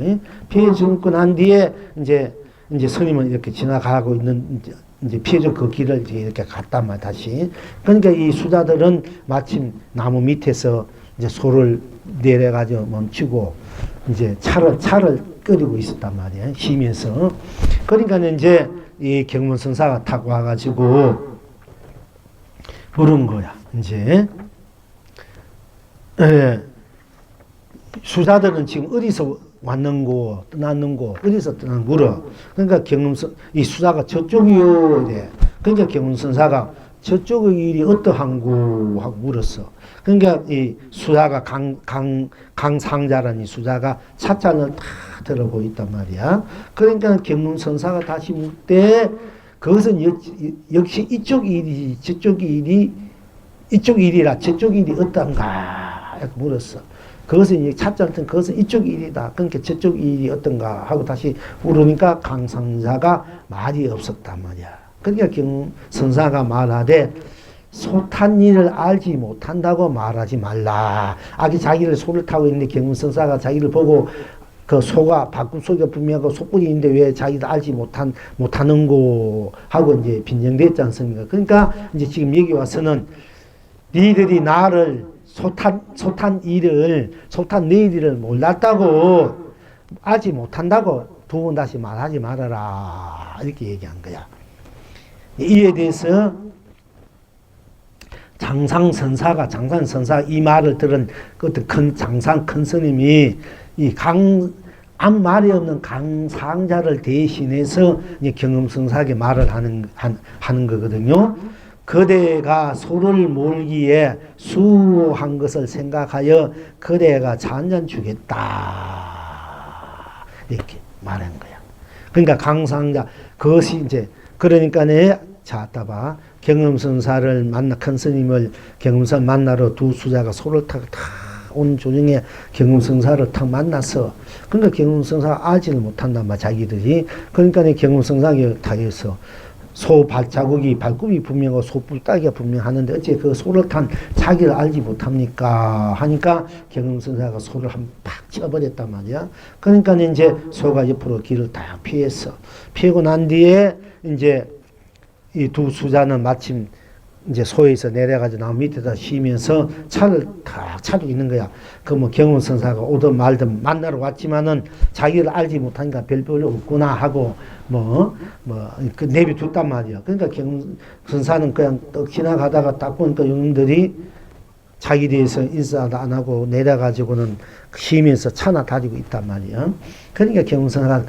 피해 주고 난 뒤에 이제 스님은 이렇게 지나가고 있는 이제 피해준 그 길을 이렇게 갔단 말이야 다시. 그러니까 이 수자들은 마침 나무 밑에서 이제 소를 내려가지고 멈추고 이제 차를 끓이고 있었단 말이야. 쉬면서. 그러니까 이제 이 경문성사가 탁 와가지고 물은 거야. 이제 수자들은 지금 어디서 왔는고 떠났는고 어디서 떠난 물어. 그러니까 이 수자가 저쪽이요. 이래. 그러니까 경문성사가 저쪽의 일이 어떠한고 하고 물었어. 그러니까 이 수자가 강상자라는 이 수자가 차잔을 다 들어보고 있단 말이야. 그러니까 경문성사가 다시 묻되 그것은 역시 이쪽 일이 이쪽 일이라 저쪽 일이 어떤가 이렇게 물었어. 그것은 차잔은 그것은 이쪽 일이다. 그러니까 저쪽 일이 어떤가 하고 다시 물으니까 강상자가 말이 없었단 말이야. 그러니까 경성사가 말하되 소탄 일을 알지 못한다고 말하지 말라. 자기를 소를 타고 있는데 경성사가 자기를 보고 그 소가 발굽소리가 분명하고 소뿔이 있는데 왜 자기도 알지 못하는고 하고 이제 빈정댔지 않습니까? 그러니까 이제 지금 여기 와서는 니들이 나를 소탄 내 일을 몰랐다고 알지 못한다고 두 번 다시 말하지 말아라. 이렇게 얘기한 거야. 이에 대해서 장상선사가 이 말을 들은 그것도 큰 스님이 아무 말이 없는 강상자를 대신해서 이제 경음성사에게 말을 하는 거거든요. 그대가 소를 몰기에 수한 것을 생각하여 그대가 잔잔 주겠다. 이렇게 말한 거야. 그러니까 강상자, 그것이 이제, 그러니까 자, 따봐. 경음선사를 만나 큰 스님을 경음선 만나러 두 수자가 소를 타고 다 온 중에 경음선사를 탁 만나서 그러니까 경음선사가 알지를 못한단 말 자기들이. 그러니까 경음선사가 타에서 소 발자국이 발굽이 분명하고 소 뿔따기가 분명하는데 어째 그 소를 탄 자기를 알지 못합니까 하니까 경음선사가 소를 한 팍 쳐버렸단 말이야. 그러니까 이제 소가 옆으로 길을 다 피했어. 피하고 난 뒤에 이제 이 두 수자는 마침 이제 소에서 내려가지고 나무 밑에다 쉬면서 차를 탁 차고 있는 거야. 그 뭐 경음선사가 오든 말든 만나러 왔지만은 자기를 알지 못하니까 별 볼일 없구나 하고 그 내비뒀단 말이야. 그러니까 경음선사는 그냥 떡 지나가다가 딱 보니까 용들이 자기 대해서 인사도 안 하고 내려가지고는 쉬면서 차나 다니고 있단 말이야. 그러니까 경음선사가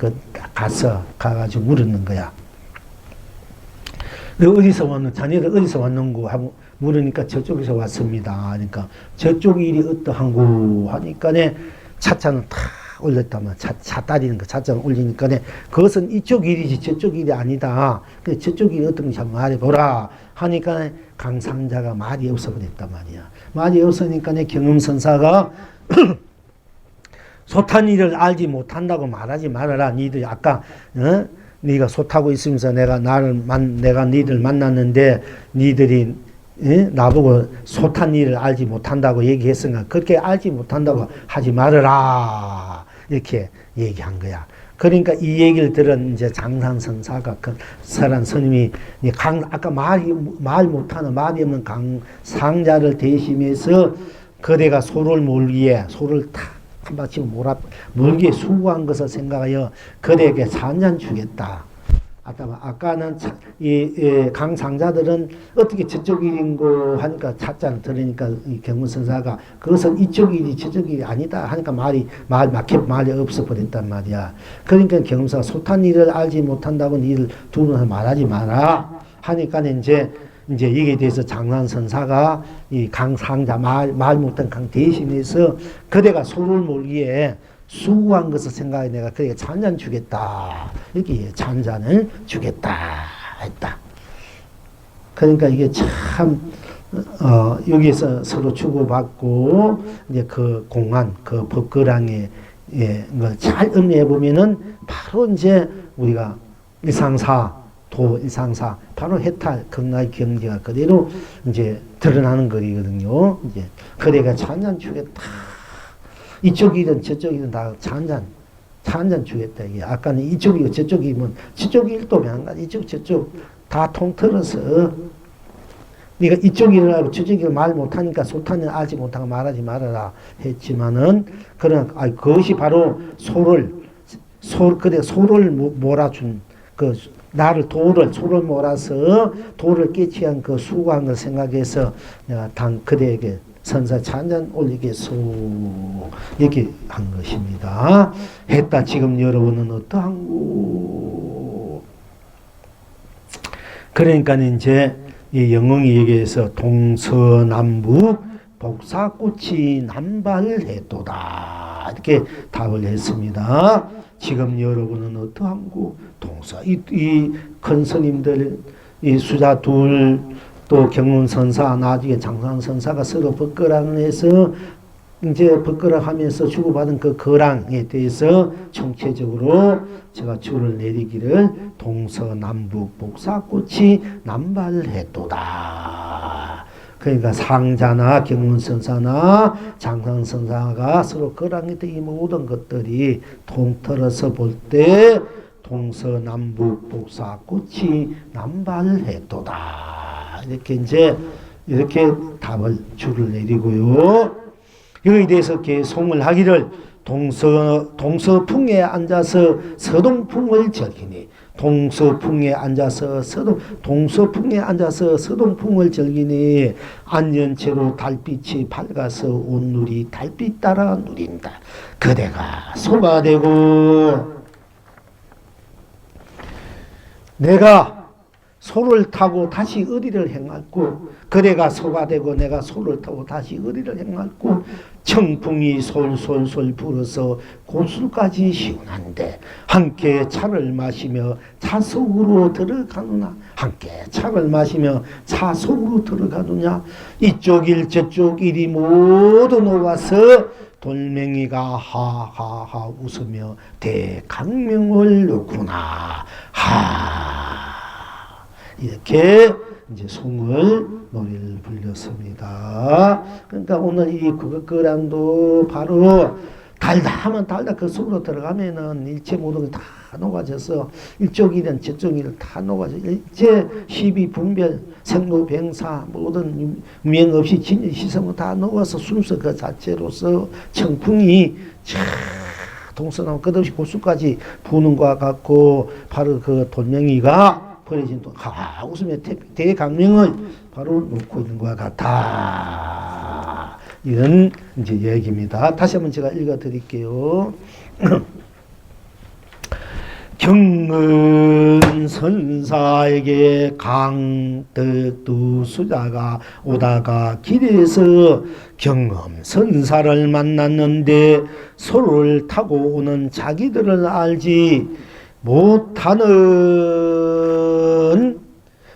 가가지고 물었는 거야. 너 어디서 왔는? 자네들 어디서 왔는고 하고 물으니까 저쪽에서 왔습니다. 그러니까 저쪽 일이 어떠한고 하니까 차자는 탁 올렸단 말이야. 차 따리는 거 차자는 올리니까 그것은 이쪽 일이지 저쪽 일이 아니다. 근데 저쪽 일이 어떤 건지 한번 말해보라 하니까 강상자가 말이 없어버렸단 말이야. 말이 없으니까 경음선사가 소탄 일을 알지 못한다고 말하지 말아라. 니들 아까 네가 소 타고 있으면서 내가 니들 만났는데 니들이 나보고 소 탄 일을 알지 못한다고 얘기했으니까 그렇게 알지 못한다고 하지 말아라 이렇게 얘기한 거야. 그러니까 이 얘기를 들은 이제 장산선사가 그 설한 스님이 아까 말 못하는 말이 없는 강상자를 대심해서 그대가 소를 몰기에 소를 탁 한 바퀴 물기에 수고한 것을 생각하여 그대에게 산잔 주겠다. 아까는 이 강상자들은 어떻게 저쪽 일인고 하니까 차자는 들으니까 이 경문선사가 그것은 이쪽 일이 저쪽 일이 아니다 하니까 말이 없어 버렸단 말이야. 그러니까 경문선사가 소탄 일을 알지 못한다고 니를 두 분한테 말하지 마라 하니까 이제 이게 대해서 장난선사가 이 강상자 말 못한 강 대신해서 그대가 소를 몰기에 수고한 것을 생각해 내가 그에게 찬잔 주겠다. 이렇게 찬잔을 주겠다 했다. 그러니까 이게 참 여기서 서로 주고받고 이제 그 공안 그 법거랑에 잘 음미해 보면은 바로 이제 우리가 일상사 일상사 바로 해탈 건강의 경지가 그대로 이제 드러나는 거리거든요. 이제 그대가 찬잔 주겠다. 이쪽이든 저쪽이든 다 찬잔 주겠다. 이게 아까는 이쪽이고 저쪽이면 저쪽 일도 마찬가지 이쪽 저쪽 다 통틀어서 네가 이쪽 일을 알고 저쪽 일을 말 못하니까 소탄을 알지 못하고 말하지 말아라 했지만은 그것이 바로 소를 몰아준 나를 소를 몰아서 돌을 깨치한 그 수고한 걸 생각해서 내가 그대에게 선사 찬잔 올리겠소 이렇게 한 것입니다. 했다. 지금 여러분은 어떠한고? 그러니까 이제 이 영웅이 얘기해서 동서남북 복사꽃이 남발했도다 이렇게 답을 했습니다. 지금 여러분은 어떠한고? 이 큰 스님들 이 수자 둘 또 경문선사 나중에 장산선사가 서로 법거랑을 해서 이제 법거랑하면서 주고받은 그 거랑에 대해서 총체적으로 제가 줄을 내리기를 동서남북 복사꽃이 남발했도다. 그러니까 상자나 경문선사나 장산선사가 서로 거랑했던 이 모든 것들이 통틀어서 볼 때 동서남북 복사꽃이 남발했도다. 이렇게 답을 줄을 내리고요. 여기에 대해서 개송을 하기를 동서풍에 앉아서 서동풍을 즐기니 동서풍에 앉아서 서동풍을 즐기니 안연체로 달빛이 밝아서 온 누리 달빛 따라 누린다. 그대가 소가 되고 내가 소를 타고 다시 어디를 행할꼬. 그대가 소가 되고 내가 소를 타고 다시 어디를 행할꼬. 청풍이 솔솔솔 불어서 고술까지 시원한데 함께 차를 마시며 차 속으로 들어가느냐. 함께 차를 마시며 차 속으로 들어가느냐. 이쪽 일 저쪽 일이 모두 녹아서 돌멩이가 하하하 웃으며 대강명을 놓구나. 이렇게 이제 송을 노래를 불렸습니다. 그러니까 오늘 이 국어거랑도 바로 달다 하면 달다 그 속으로 들어가면은 일체 모든 게 다 녹아져서 이쪽 일은 저쪽 일은 다 녹아져. 일체 시비 분별 생로병사 모든 유행 없이 진리 시성은 다 녹아서 순서 그 자체로서 청풍이 동서남 끝없이 고수까지 부는 것과 같고 바로 그 돌멩이가 버려진 또 웃으며 대강명을 바로 놓고 있는 것과 같아. 이런 이제 얘기입니다. 다시 한번 제가 읽어 드릴게요. 경은 선사에게 강덕두 수자가 오다가 길에서 경음 선사를 만났는데 소를 타고 오는 자기들을 알지 못하는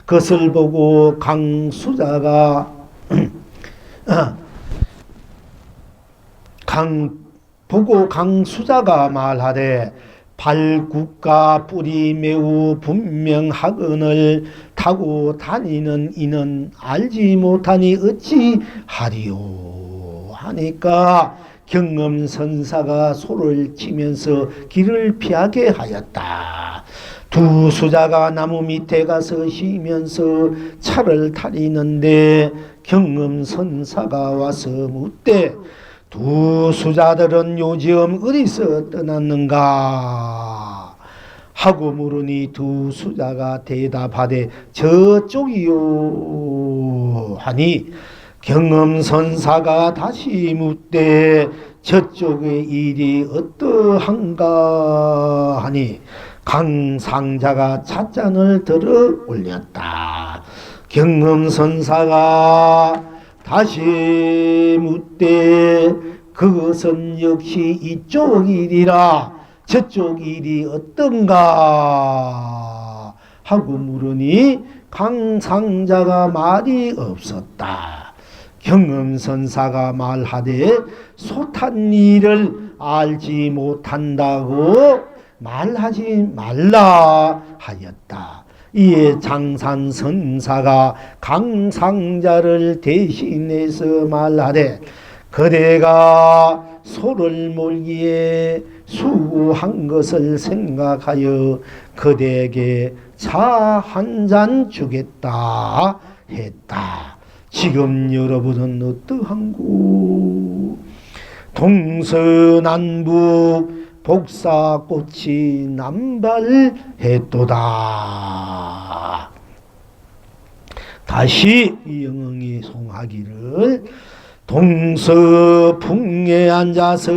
것을 보고 강수자가 강수자가 말하되 발국과 뿔이 매우 분명하거늘 타고 다니는 이는 알지 못하니 어찌 하리요 하니까 경엄선사가 소를 치면서 길을 피하게 하였다. 두 수자가 나무 밑에 가서 쉬면서 차를 타리는데 경엄선사가 와서 묻되 두 수자들은 요즘 어디서 떠났는가 하고 물으니 두 수자가 대답하되 저쪽이요 하니 경엄선사가 다시 묻되 저쪽의 일이 어떠한가 하니 강상자가 찻잔을 들어 올렸다. 경엄선사가 다시 묻되 그것은 역시 이쪽 일이라 저쪽 일이 어떤가 하고 물으니 강상자가 말이 없었다. 경엄선사가 말하되 솥한 일을 알지 못한다고 말하지 말라 하였다. 이에 장산선사가 강상자를 대신해서 말하되 그대가 소를 몰기에 수고한 것을 생각하여 그대에게 차 한 잔 주겠다 했다. 지금 여러분은 어떠한고? 동서남북 복사꽃이 남발했도다. 다시 이영흥이 송하기를 동서풍에 앉아서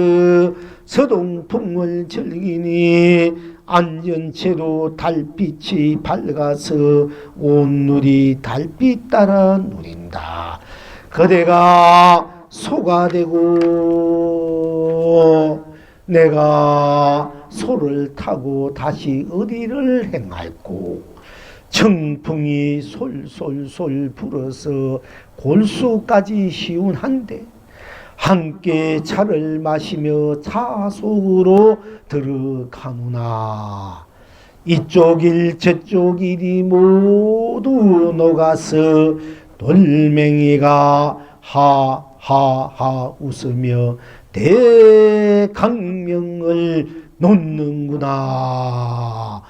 서동풍을 즐기니 안전채로 달빛이 밝아서 온 누리 달빛 따라 누린다. 그대가 소가 되고 내가 소를 타고 다시 어디를 행할꼬. 청풍이 솔솔솔 불어서 골수까지 시원한데 함께 차를 마시며 차 속으로 들어가누나. 이쪽 일 저쪽 일이 모두 녹아서 돌멩이가 하하하 웃으며 대강명을 놓는구나.